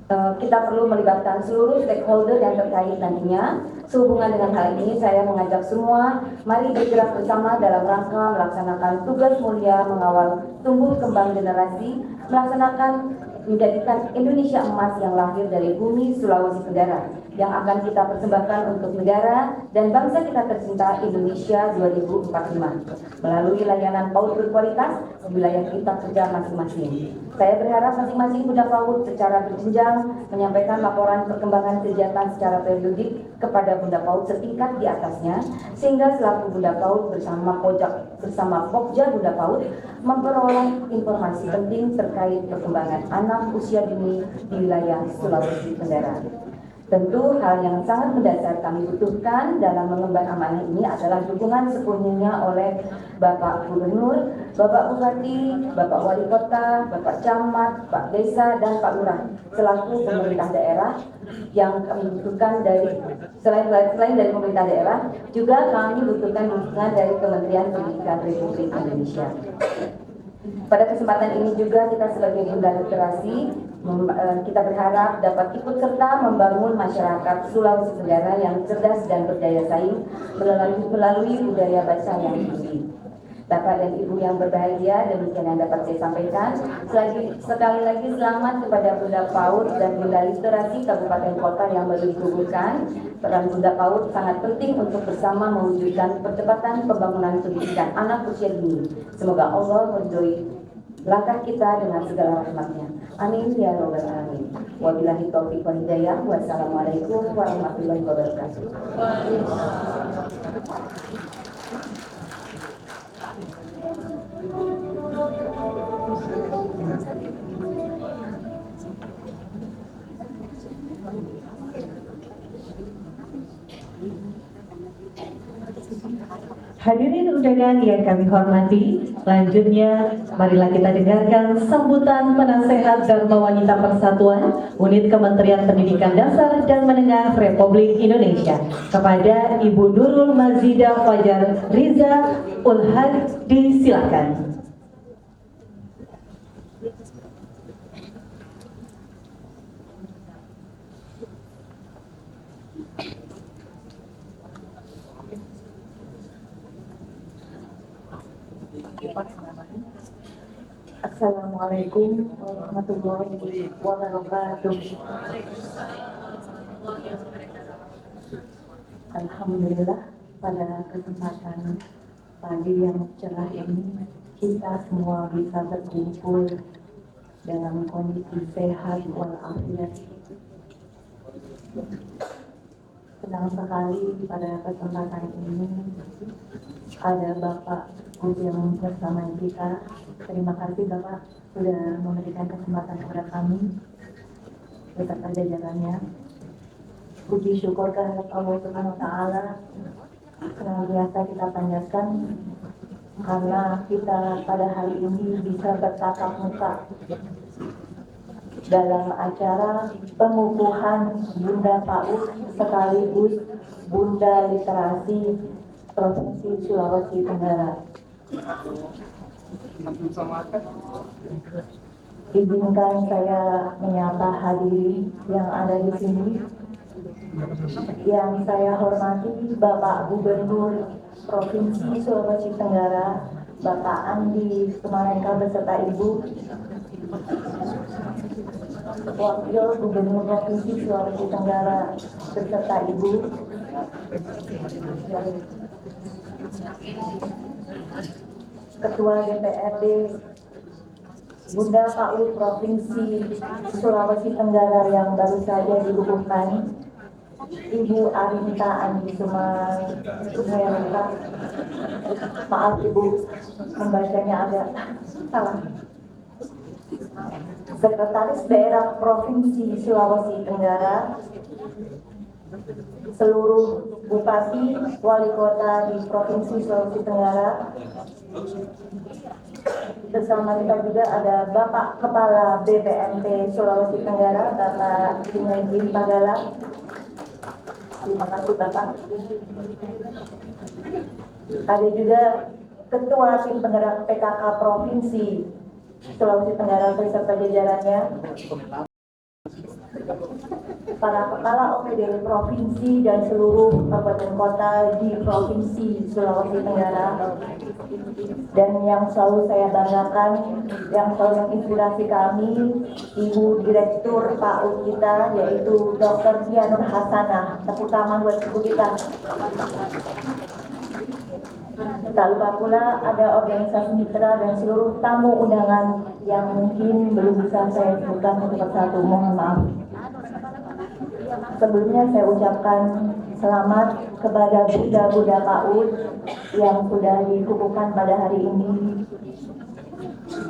Kita perlu melibatkan seluruh stakeholder yang terkait nantinya. Sehubungan dengan hal ini, saya mengajak semua, mari bergerak bersama dalam rangka melaksanakan tugas mulia mengawal tumbuh kembang generasi, menjadikan Indonesia emas yang lahir dari bumi Sulawesi Tenggara, yang akan kita persembahkan untuk negara dan bangsa kita tercinta Indonesia 2045 melalui layanan PAUD berkualitas di wilayah kita kerja masing-masing. Saya berharap masing-masing Bunda PAUD secara berjenjang menyampaikan laporan perkembangan kegiatan secara periodik kepada Bunda PAUD setingkat di atasnya, sehingga selaku Bunda PAUD bersama Pokja Bunda PAUD memperoleh informasi penting terkait perkembangan anak usia dini di wilayah Sulawesi Tenggara. Tentu hal yang sangat mendasar kami butuhkan dalam mengemban amanah ini adalah dukungan sepenuhnya oleh Bapak Gubernur, Bapak Bupati, Bapak Wali Kota, Bapak Camat, Pak Desa, dan Pak Lurah selaku pemerintah daerah yang kami butuhkan dari selain dari pemerintah daerah, juga kami butuhkan dukungan dari Kementerian Pendidikan Republik Indonesia. Pada kesempatan ini juga kita sebagai Bunda Literasi, kita berharap dapat ikut serta membangun masyarakat Sulawesi Tenggara yang cerdas dan berdaya saing melalui budaya baca yang tinggi. Bapak dan Ibu yang berbahagia, demikian yang dapat saya sampaikan. Sekali lagi selamat kepada Bunda PAUD dan Bunda Literasi Kabupaten Kota yang baru digugurkan. Peran Bunda PAUD sangat penting untuk bersama mewujudkan percepatan pembangunan pendidikan anak usia dini. Semoga Allah meridhoi langkah kita dengan segala rahmatnya. Amin ya robbal alamin. Wabillahi taufiq wal hidayah. Wassalamualaikum warahmatullahi wabarakatuh. Hadirin undangan yang kami hormati, selanjutnya marilah kita dengarkan sambutan penasehat Dharma Wanita Persatuan Unit Kementerian Pendidikan Dasar dan Menengah Republik Indonesia kepada Ibu Nurul Mazidah Fajar Riza Ulhad, disilakan. Assalamualaikum warahmatullahi wabarakatuh. Alhamdulillah pada kesempatan pagi yang cerah ini kita semua bisa berkumpul dalam kondisi sehat walafiat. Senang sekali pada kesempatan ini ada Bapak Gubernur bersama kita. Terima kasih Bapak sudah memberikan kesempatan kepada kami beserta jajarannya. Puji syukur kehadirat Allah Subhanahu wa Ta'ala senantiasa kita panjatkan karena kita pada hari ini bisa bertatap muka dalam acara pengukuhan Bunda PAUD sekaligus Bunda Literasi Provinsi Sulawesi Tenggara. Izinkan saya menyapa hadirin yang ada di sini. Yang saya hormati Bapak Gubernur Provinsi Sulawesi Tenggara, Bapak Andi Sumarekar beserta Ibu, Wakil Gubernur Provinsi Sulawesi Tenggara beserta Ibu, Ketua DPRD Bunda PAUD Provinsi Sulawesi Tenggara yang baru saja dikukuhkan, Ibu Arinta Andi Sumarekar. Maaf Ibu, membacanya agak salah. Sekretaris Daerah Provinsi Sulawesi Tenggara, seluruh Bupati, Wali Kota di Provinsi Sulawesi Tenggara. Bersama kita juga ada Bapak Kepala BPNT Sulawesi Tenggara, Bapak Junaidi Pagala. Terima kasih Bapak. Ada juga Ketua Tim Penggerak PKK Provinsi Sulawesi Tenggara beserta jajarannya. Para kepala OPD provinsi dan seluruh kabupaten kota di Provinsi Sulawesi Tenggara. Dan yang selalu saya banggakan, yang selalu menginspirasi kami, Ibu Direktur PAUD kita, yaitu Dr. Dianur Hasanah. Tepuk tangan buat Ibu kita. Tak lupa pula ada organisasi mitra dan seluruh tamu undangan yang mungkin belum bisa saya sebutkan satu persatu, mohon maaf. Sebelumnya saya ucapkan selamat kepada Bunda PAUD yang sudah dikukuhkan pada hari ini.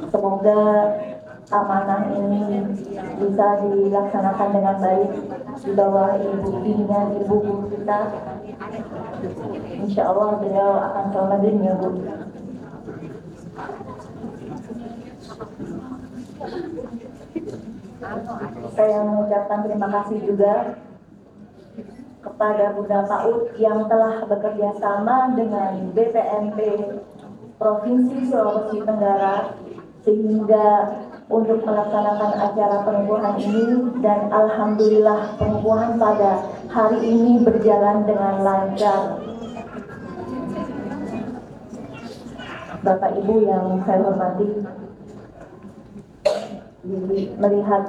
Semoga amanah ini bisa dilaksanakan dengan baik di bawah bimbingan ibu guru kita. Insya Allah beliau akan selamat dunia, Bu. Saya mengucapkan terima kasih juga kepada Bunda PAUD yang telah bekerja sama dengan BPNT Provinsi Sulawesi Tenggara sehingga untuk melaksanakan acara pengukuhan ini, dan alhamdulillah pengukuhan pada hari ini berjalan dengan lancar. Bapak Ibu yang saya hormati, melihat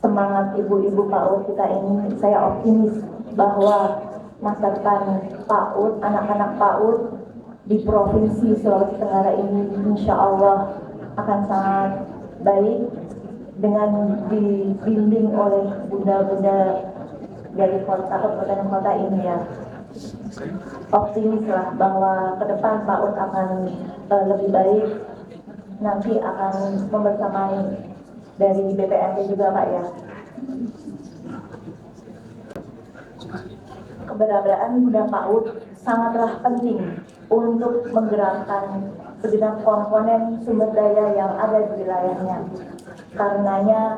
semangat ibu-ibu PAUD kita ini, saya optimis bahwa masa depan PAUD, anak-anak PAUD di Provinsi Sulawesi Tenggara ini insya Allah akan sangat baik dengan dibimbing oleh bunda-bunda dari kota kabupaten kota ini ya. Optimislah bahwa ke depan PAUD akan lebih baik, nanti akan membersamai dari BPNT juga Pak ya. Keberadaan Bunda PAUD sangatlah penting untuk menggerakkan segenap komponen sumber daya yang ada di wilayahnya. Karenanya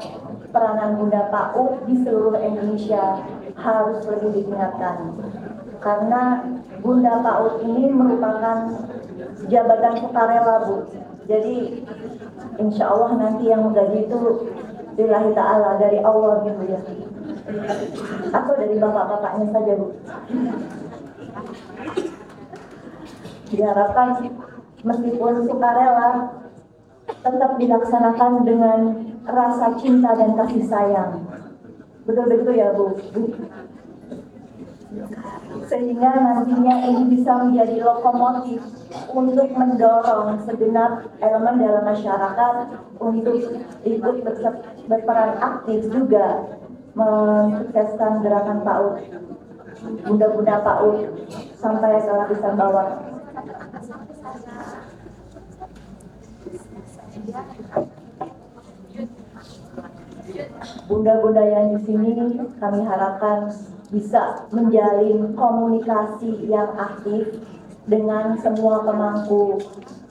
peranan Bunda PAUD di seluruh Indonesia harus lebih diingatkan. Karena Bunda PAUD ini merupakan jabatan sukarela, Bu. Jadi insya Allah nanti yang menggaji itu lillahi ta'ala, dari Allah gitu ya. Atau dari bapak-bapaknya saja, Bu. Diharapkan meskipun sukarela tetap dilaksanakan dengan rasa cinta dan kasih sayang. Betul begitu ya, Bu. sehingga nantinya ini bisa menjadi lokomotif untuk mendorong segenap elemen dalam masyarakat untuk ikut berperan aktif juga mensukseskan gerakan PAUD, Bunda-Bunda PAUD sampai ke lapisan bawah. Bunda-bunda yang di sini kami harapkan bisa menjalin komunikasi yang aktif dengan semua pemangku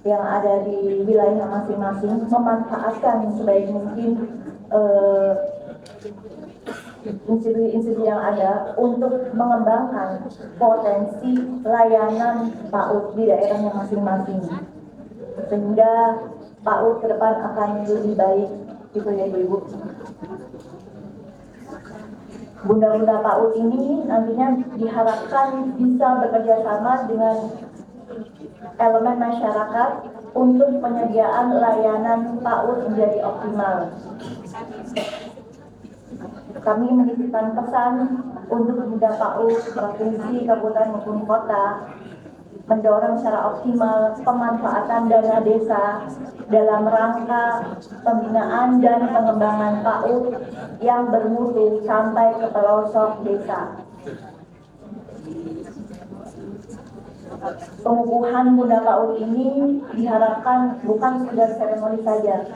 yang ada di wilayah masing-masing, memanfaatkan sebaik mungkin institusi-institusi yang ada untuk mengembangkan potensi layanan PAUD di daerahnya masing-masing, sehingga PAUD ke depan akan lebih baik, gitu ya Ibu. Bunda-bunda PAUD ini nantinya diharapkan bisa bekerja sama dengan elemen masyarakat untuk penyediaan layanan PAUD menjadi optimal. Kami menitipkan pesan untuk Bunda PAUD provinsi, kabupaten maupun kota mendorong secara optimal pemanfaatan dana desa dalam rangka pembinaan dan pengembangan PAUD yang bermutu sampai ke pelosok desa. Pengukuhan Bunda PAUD ini diharapkan bukan sekedar seremoni saja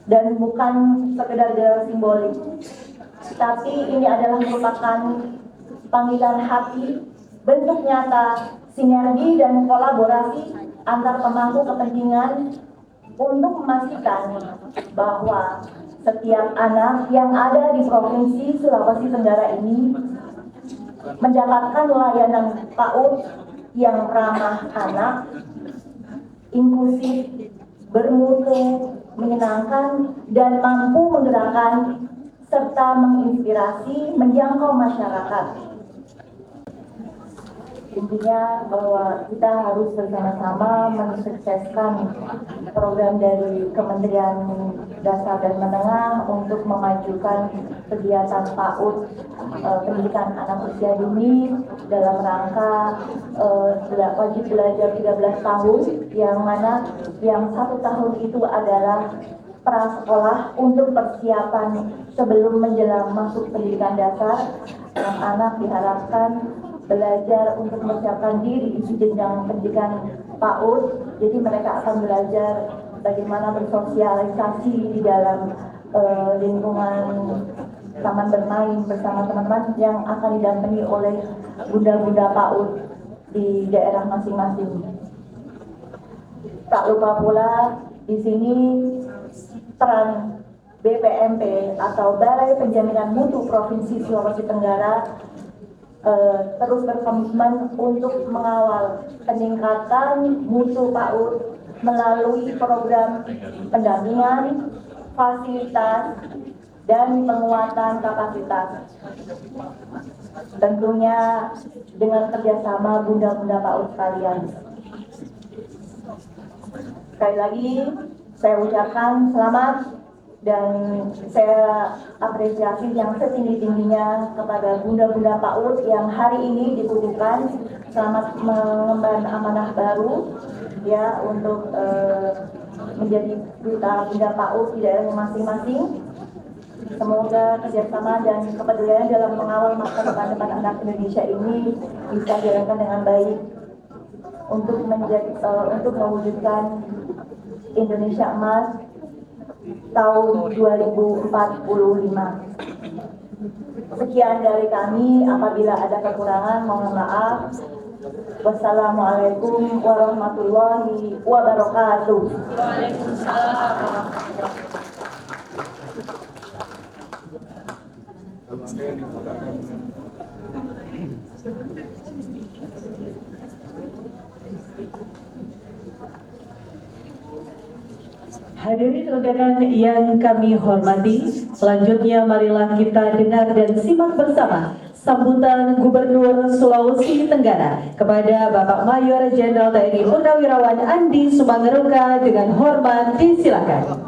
dan bukan sekedar gerakan simbolik, tapi ini adalah merupakan panggilan hati, bentuk nyata sinergi dan kolaborasi antar pemangku kepentingan untuk memastikan bahwa setiap anak yang ada di Provinsi Sulawesi Tenggara ini mendapatkan layanan PAUD yang ramah anak, inklusif, bermutu, menyenangkan, dan mampu menggerakkan serta menginspirasi menjangkau masyarakat. Intinya bahwa kita harus bersama-sama mensukseskan program dari Kementerian Dasar dan Menengah untuk memajukan kegiatan PAUD pendidikan anak usia dini dalam rangka wajib belajar 13 tahun, yang mana yang 1 tahun itu adalah prasekolah untuk persiapan sebelum menjelang masuk pendidikan dasar. Anak-anak diharapkan belajar untuk mempersiapkan diri di jenjang pendidikan PAUD, jadi mereka akan belajar bagaimana bersosialisasi di dalam lingkungan taman bermain bersama teman-teman yang akan didampingi oleh bunda-bunda PAUD di daerah masing-masing. Tak lupa pula di sini peran BPMP atau Balai Penjaminan Mutu Provinsi Sulawesi Tenggara terus berkomitmen untuk mengawal peningkatan mutu PAUD melalui program pendampingan, fasilitas, dan penguatan kapasitas. Tentunya dengan kerjasama bunda-bunda PAUD sekalian. Sekali lagi saya ucapkan selamat dan saya apresiasi yang setinggi-tingginya kepada bunda-bunda PAUD yang hari ini dikukuhkan. Selamat mengemban amanah baru ya untuk menjadi duta bunda PAUD di daerah masing-masing. Semoga kerjasama dan kepedulian dalam mengawal masa depan anak Indonesia ini bisa dijalankan dengan baik untuk mewujudkan Indonesia Emas tahun 2045. Sekian dari kami, apabila ada kekurangan mohon maaf. Wassalamualaikum warahmatullahi wabarakatuh. Hadirin undangan yang kami hormati, selanjutnya marilah kita dengar dan simak bersama sambutan Gubernur Sulawesi Tenggara kepada Bapak Mayor Jenderal TNI Purnawirawan Andi Sumanggaruka. Dengan hormat disilakan.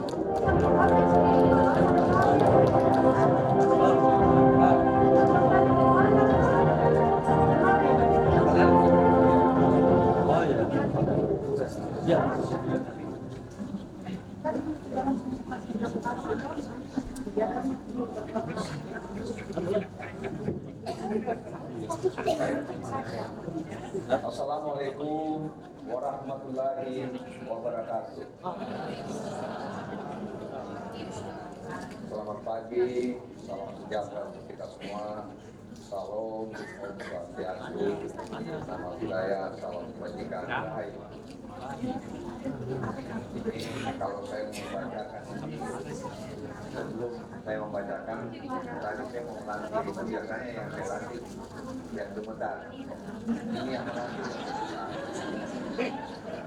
Assalamualaikum warahmatullahi wabarakatuh. Selamat pagi, salam sejahtera untuk kita semua. Salam, Om Swastiastu, Nama Budaya, salam kebajikan. Ini kalau saya membacakan, sebelum saya membacakan, tadi saya mau melantik, itu biasanya yang saya lantik yang gemetar. Ini yang melantik.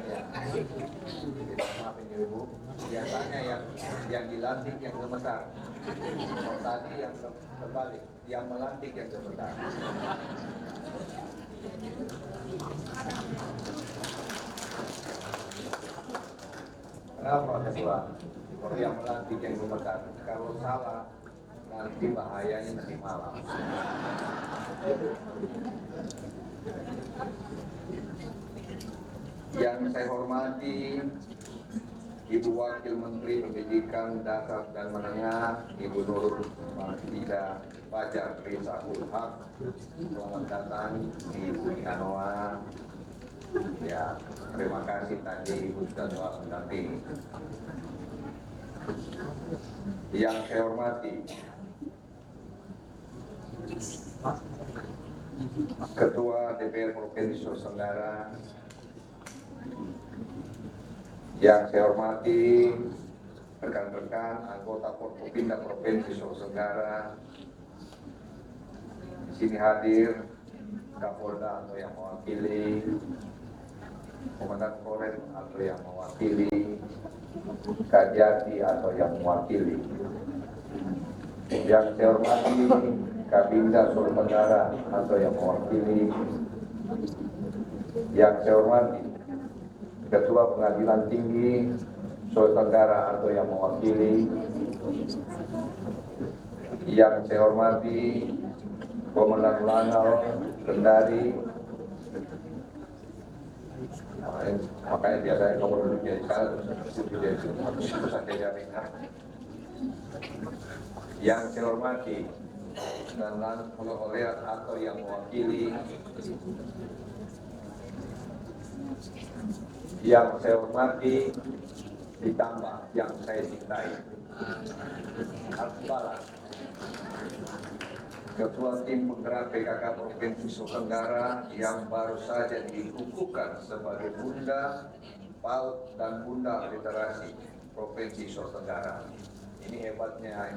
Ya. Maaf ini Ibu, biasanya yang dilantik yang gemetar. Kalau tadi yang terbalik, yang melantik yang gemetar. Kenapa ketua? Kalau yang melantik yang gemetar, kalau salah nanti bahayanya nanti malam. Yang saya hormati Ibu Wakil Menteri Pendidikan Dasar dan Menengah, Ibu Nurul Mahfida Fajar Rizahul Haq. Selamat datang Ibu Anoa. Ya, terima kasih tadi Ibu sudah doa mendampingi. Yang saya hormati Ketua DPR Provinsi Sulawesi Tenggara, yang saya hormati rekan-rekan anggota Forkopimda Provinsi Sulawesi Tenggara, di sini hadir Kapolda atau yang mewakili, Komandan Korem atau yang mewakili, Kajati atau yang mewakili. Yang saya hormati Kabinda Sulawesi Tenggara atau yang mewakili. Yang saya hormati Ketua Pengadilan Tinggi Sulawesi Tenggara atau yang mewakili. Yang saya hormati Komandan Lanal Kendari. Makanya biasanya kamu duduk jadi yang saya hormati dan oleh atau yang mewakili. Yang saya hormati ditambah yang saya cintai, Al-Balas, Ketua Tim Penggerak PKK Provinsi Sulawesi Tenggara yang baru saja dikukuhkan sebagai Bunda PAUD dan Bunda Literasi Provinsi Sulawesi Tenggara. Ini hebatnya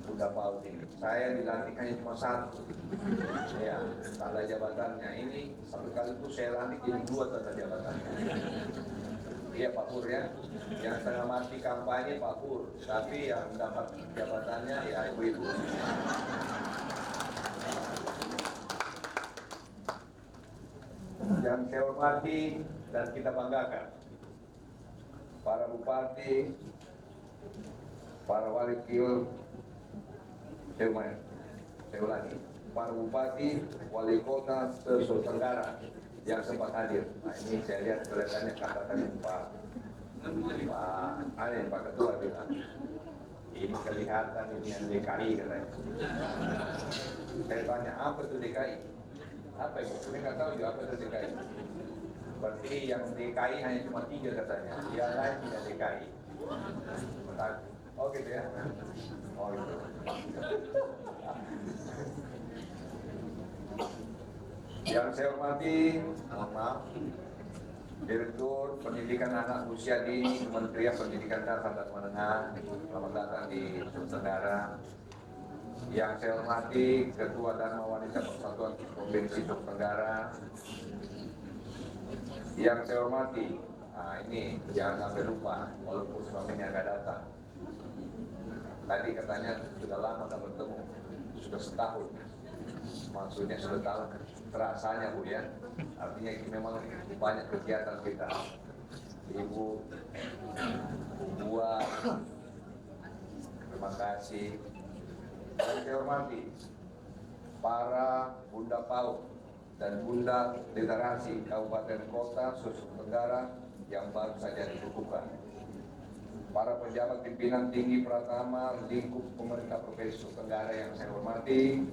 Bunda PAUD ini. Saya dilantik hanya cuma satu. Ya, tanda jabatannya ini satu kali itu saya lantik jadi 2 tanda jabatannya. Iya Pak Pur ya, yang setengah mati kampanye Pak Pur, tapi yang dapat jabatannya ya ibu-ibu. Yang saya hormati dan kita banggakan, para bupati, para wali kil, saya ulangi, para bupati, wali kota se-Sulawesi Tenggara yang sempat hadir. Nah ini saya lihat kelihatannya kata tadi Pak Ketua bilang ini kelihatan ini yang DKI katanya. Saya tanya apa itu DKI? Apa itu? Saya nggak tahu juga apa itu DKI. Berarti yang DKI hanya cuma 3 katanya, yang lain tidak DKI. Oh gitu ya? Oh gitu. Yang saya hormati, mohon maaf, Direktur Pendidikan Anak Usia Dini Kementerian Pendidikan Dasar dan Menengah, selamat datang di Sulawesi Tenggara. Yang saya hormati Ketua Dharma Wanita Persatuan Provinsi Sulawesi Tenggara. Yang saya hormati, nah ini jangan sampai lupa, walaupun suaminya nggak datang. Tadi katanya sudah lama tak bertemu, sudah setahun. Maksudnya sudah tahu terasanya Bu ya, artinya ini memang banyak kegiatan kita. Ibu Buah, terima kasih. Dan saya hormati para Bunda PAUD dan Bunda Literasi Kabupaten Kota Sulawesi Tenggara yang baru saja dikukuhkan. Para pejabat pimpinan tinggi Pratama lingkup pemerintah Provinsi Sulawesi Tenggara yang saya hormati,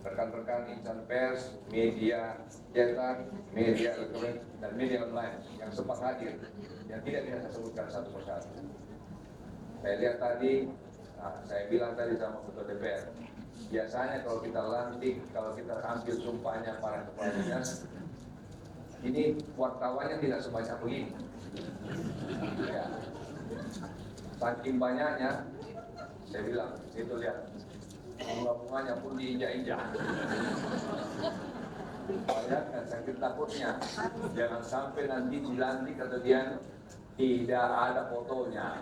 rekan-rekan insan pers, media cetak, media elektronik, dan media online yang sempat hadir, yang tidak bisa saya sebutkan satu persatu. Saya lihat tadi, saya bilang tadi sama Ketua DPR, biasanya kalau kita lantik, kalau kita ambil sumpahnya para kepala dinas, ini wartawannya tidak sebanyak begini. Ya. Saking banyaknya, saya bilang, itu lihat, bunga-bunganya pun diinjak-injak. Bayangkan sakit takutnya, jangan sampai nanti dilantik atau dia tidak ada fotonya.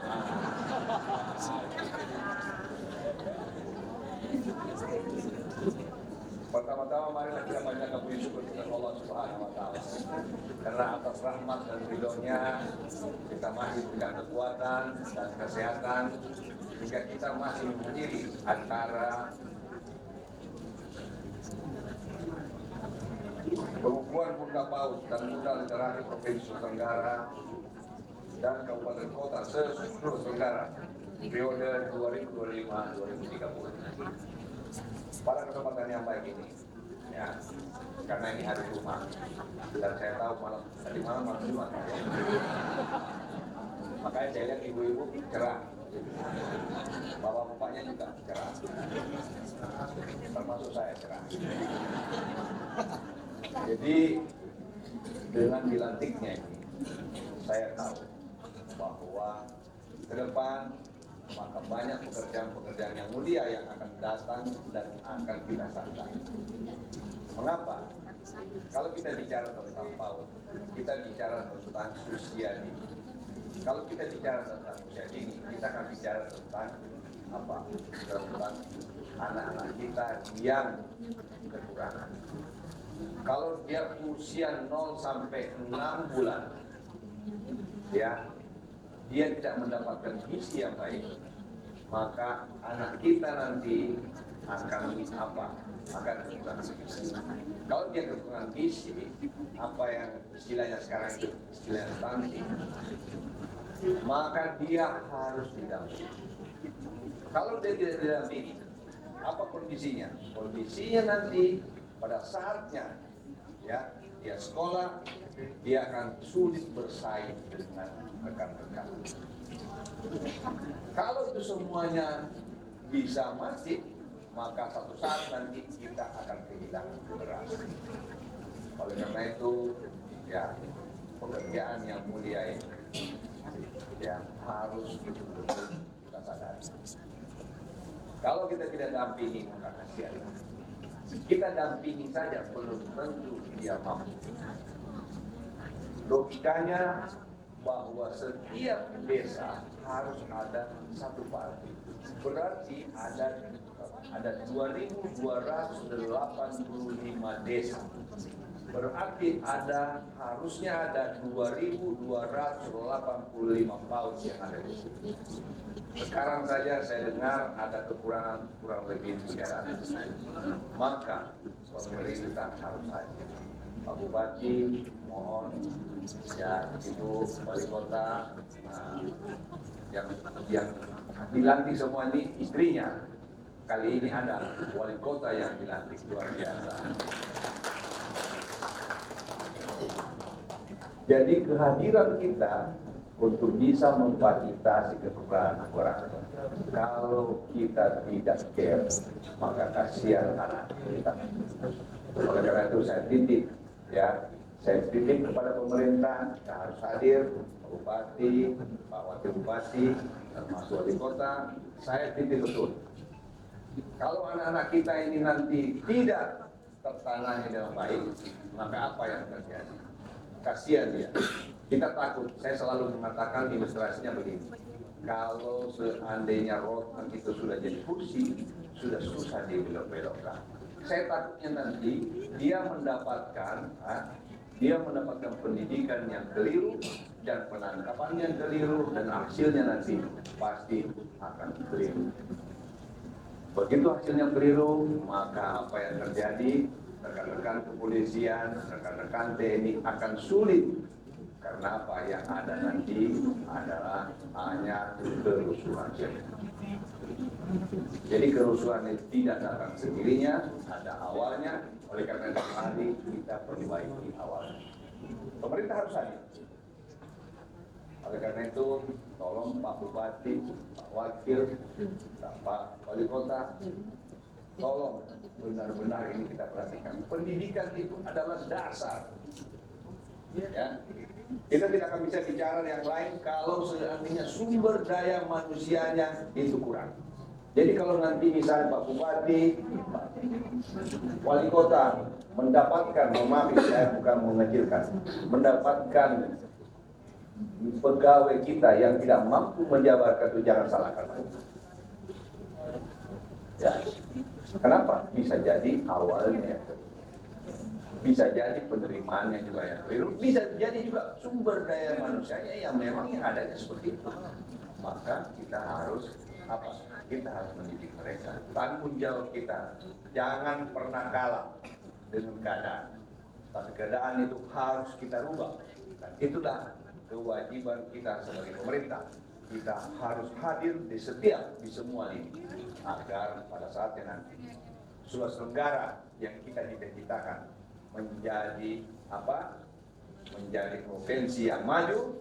Pertama-tama marilah kita panjatkan puji syukur kepada Allah Subhanahu wa taala. Karena atas rahmat dan ridhonya kita masih diberikan kekuatan dan kesehatan hingga kita masih berdiri antara pengukuhan Bunda PAUD dan Bunda Literasi Provinsi Sulawesi Tenggara dan Kabupaten Kota se-Sulawesi Tenggara periode 2025-2030. Pada kesempatan yang baik ini, ya, karena ini hari Jumat dan saya tahu tadi malam Jumat, makanya saya lihat ibu-ibu cerah, bapak-bapaknya juga cerah, termasuk saya cerah. Jadi dengan dilantiknya ini, saya tahu bahwa ke depan maka banyak pekerjaan-pekerjaan yang mulia yang akan datang dan akan kita sandang. Mengapa? Kalau kita bicara tentang PAUD, kita bicara tentang usia dini. Kalau kita bicara tentang usia dini, kita akan bicara tentang apa? Tentang anak-anak kita yang kekurangan. Kalau dia usia 0 sampai 6 bulan, ya, dia tidak mendapatkan gizi yang baik, maka anak kita nanti akan apa? Akan kekurangan gizi. Kalau dia kekurangan gizi, apa yang istilahnya sekarang itu istilahnya stunting, maka dia harus didampingi. Kalau dia tidak didampingi, apa kondisinya? Kondisinya nanti pada saatnya, ya, dia sekolah, dia akan sulit bersaing dengan rekan-rekan. Kalau itu semuanya bisa masif, maka satu saat nanti kita akan kehilangan generasi. Oleh karena itu, ya, pekerjaan yang mulia ini, ya, harus betul-betul kita sadari. Kalau kita tidak dampingi, maka kasihan. Kita dampingi saja belum tentu dia mampu. Logikanya bahwa setiap desa harus ada satu parti. Berarti ada 2.285 desa. Berarti harusnya ada 2.285 PAUD yang ada di sini. Sekarang saja saya dengar ada kekurangan kurang lebih 300. Maka pemerintah harus hadir. Pak Bupati, mohon, ya, Ibu Wali Kota, yang dilantik semua ini istrinya. Kali ini ada Wali Kota yang dilantik, luar biasa. Jadi kehadiran kita untuk bisa memfasilitasi kekurangan-kekurangan. Kalau kita tidak care, maka kasihan anak kita. Oleh karena itu saya titip, ya, saya titip kepada pemerintah yang harus hadir, Pak Bupati, Pak Wakil Bupati, termasuk Wali Kota. Saya titip betul. Kalau anak-anak kita ini nanti tidak tertangani dengan baik, maka apa yang terjadi? Kasihan dia. Kita takut. Saya selalu mengatakan ilustrasinya begini. Kalau seandainya rotan itu sudah jadi kursi, sudah susah dibelok-belokkan. Saya takutnya nanti dia mendapatkan pendidikan yang keliru dan penangkapan yang keliru dan hasilnya nanti pasti akan keliru. Begitu hasilnya keliru, maka apa yang terjadi? rekan-rekan kepolisian, rekan-rekan TNI akan sulit. Karena apa yang ada nanti adalah hanya kerusuhan. Jadi kerusuhan itu tidak datang sendirinya, ada awalnya. Oleh karena itu mari kita perbaiki awalnya. Pemerintah harus hadir. Oleh karena itu, tolong Pak Bupati, Pak Wakil, Pak Wali Kota, tolong benar-benar ini kita perhatikan. Pendidikan itu adalah dasar. Ya. Kita tidak akan bisa bicara yang lain kalau seandainya sumber daya manusianya itu kurang. Jadi kalau nanti misalnya Pak Bupati, Pak Wali Kota mendapatkan, maaf saya bukan mengecilkan, mendapatkan pegawai kita yang tidak mampu menjabarkan itu, jangan salahkan. Ya. Kenapa? Bisa jadi awalnya, bisa jadi penerimaannya juga yang keliru, bisa jadi juga sumber daya manusianya yang memang yang adanya seperti itu. Maka kita harus apa? Kita harus mendidik mereka. Tanggung jawab kita, jangan pernah kalah dengan keadaan. Tapi keadaan itu harus kita rubah. Dan itulah kewajiban kita sebagai pemerintah. Kita harus hadir di semua ini, agar pada saatnya nanti Sulawesi Tenggara yang kita cita-citakan menjadi apa? Menjadi provinsi yang maju,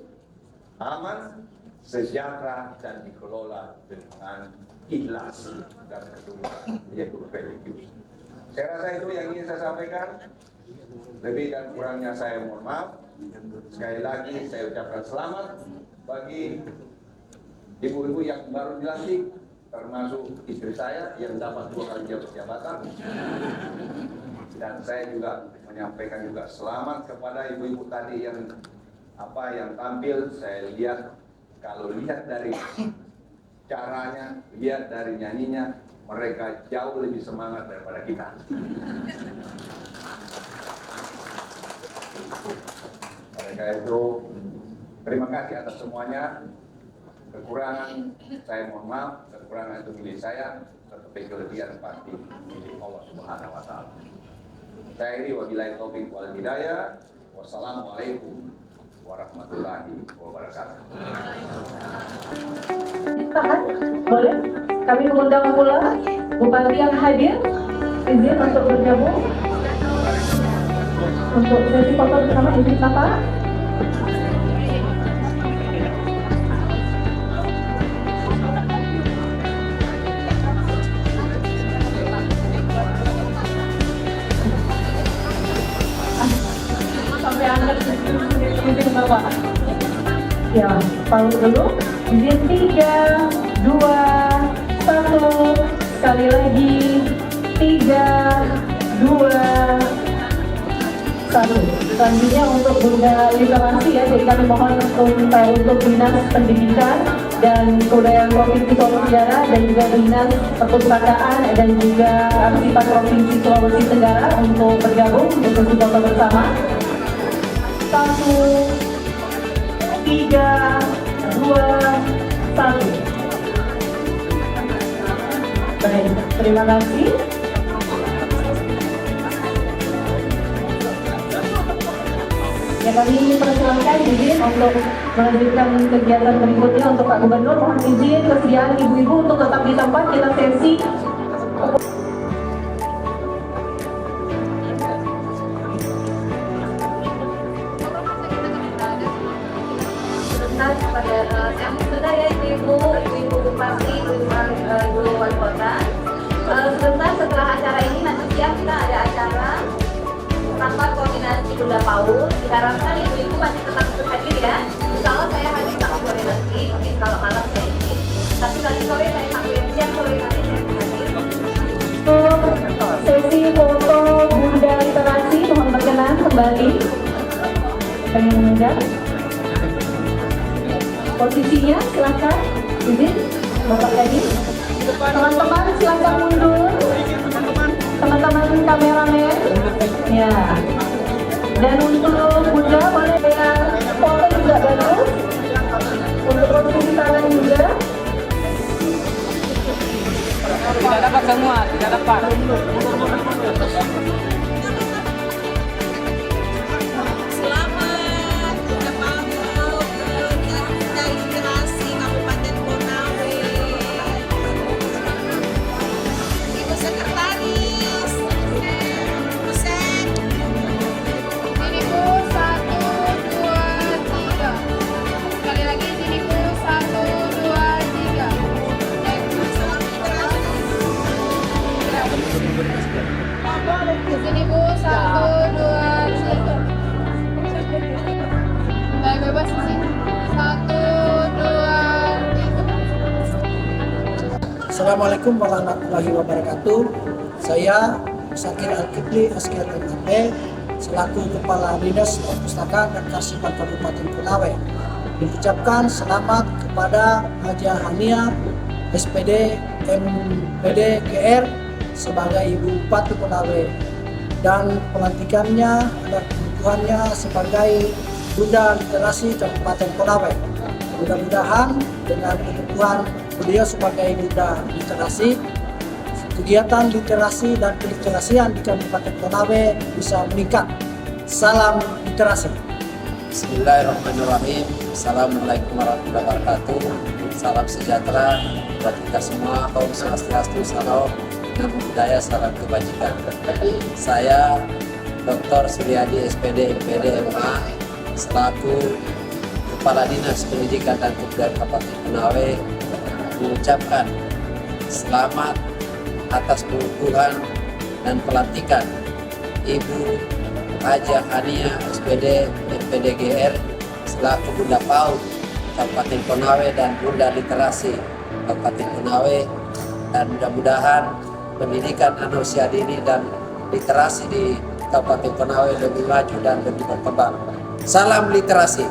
aman, sejahtera, dan dikelola dengan ikhlas dan ketulusan, yaitu religius. Saya rasa itu yang ingin saya sampaikan. Lebih dan kurangnya saya mohon maaf. Sekali lagi saya ucapkan selamat bagi ibu-ibu yang baru dilantik, termasuk istri saya yang dapat 2 kali jabatan. Dan saya juga menyampaikan juga selamat kepada ibu-ibu tadi yang tampil. Saya lihat, kalau lihat dari caranya, lihat dari nyanyinya, mereka jauh lebih semangat daripada kita. Mereka itu terima kasih atas semuanya. Kekurangan saya mohon maaf, kekurangan itu milik saya, tetapi kelebihan pasti milik Allah Subhanahu wa taala. Saya ini wabillahi taufiq wal hidayah. Wassalamualaikum warahmatullahi wabarakatuh. Tahan, boleh? Kami mengundang pula Bupati yang hadir, izin untuk bergabung untuk sesi foto bersama. Izin Bapak. Sampai angkat izin Bapak. Ya, paus dulu. Izin 3, 2, 1. Sekali lagi 3, 2, 1. Selanjutnya untuk Bunda literasi ya, jadi kami mohon untuk Dinas Pendidikan dan Kebudayaan Provinsi Sulawesi Tenggara dan juga Dinas Perpustakaan dan juga Arsipal Provinsi Sulawesi Tenggara untuk bergabung untuk foto bersama. 1, 3, 2, 1. Baik, terima kasih. Ya, kami persilakan izin untuk melanjutkan kegiatan berikutnya. Untuk Pak Gubernur, mohon izin kesediaan ibu-ibu untuk tetap di tempat. Kita sesi pada yang sebentar ya ibu bupati, ibu wali kota. Sebentar setelah acara ini nanti siang kita ada acara rapat koordinasi Bunda PAUD. Diharapkan ibu-ibu masih tetap hadir ya. Kalau saya hadir tak sore nanti, mungkin kalau malam saya izin. Tapi nanti sore saya hadir, siang sore nanti saya hadir. untuk sesi foto Bunda literasi, mohon berkenan kembali. Kami mengundang. Posisinya silakan, izin Bapak tadi. Teman-teman silakan mundur. Teman-teman kameramen, ya. Dan untuk Bunda boleh ya, foto juga bagus. Untuk posisi tangan juga. Tidak dapat semua, tidak dapat. Assalamualaikum warahmatullahi wabarakatuh. Saya Sakir Al-Kifli Askiat MKP selaku Kepala Dinas Perpustakaan dan Kearsipan Kabupaten Konawe mengucapkan selamat kepada Haja Hania SPD MPD GR sebagai Ibu Bupati Konawe dan pelantikannya dan penunjukannya sebagai Bunda Literasi Kabupaten Konawe. Mudah-mudahan dengan penunjukan beliau sebagai Bunda Literasi, kegiatan literasi dan keliterasian di Kabupaten Konawe bisa meningkat. Salam literasi. Bismillahirrahmanirrahim. Assalamualaikum warahmatullahi wabarakatuh. Salam sejahtera buat kita semua, kaum swastiastu, salam dan budaya, salam kebajikan. Saya Dr. Suryadi SPD MPD MA selaku Kepala Dinas Pendidikan dan Kebudayaan Kabupaten Konawe mengucapkan selamat atas pengukuhan dan pelantikan Ibu Haja Hania SPD MPD GR selaku Bunda PAUD Kabupaten Konawe dan Bunda Literasi Kabupaten Konawe, dan mudah-mudahan pendidikan anak usia dini dan literasi di Kabupaten Konawe lebih maju dan lebih berkembang. Salam literasi.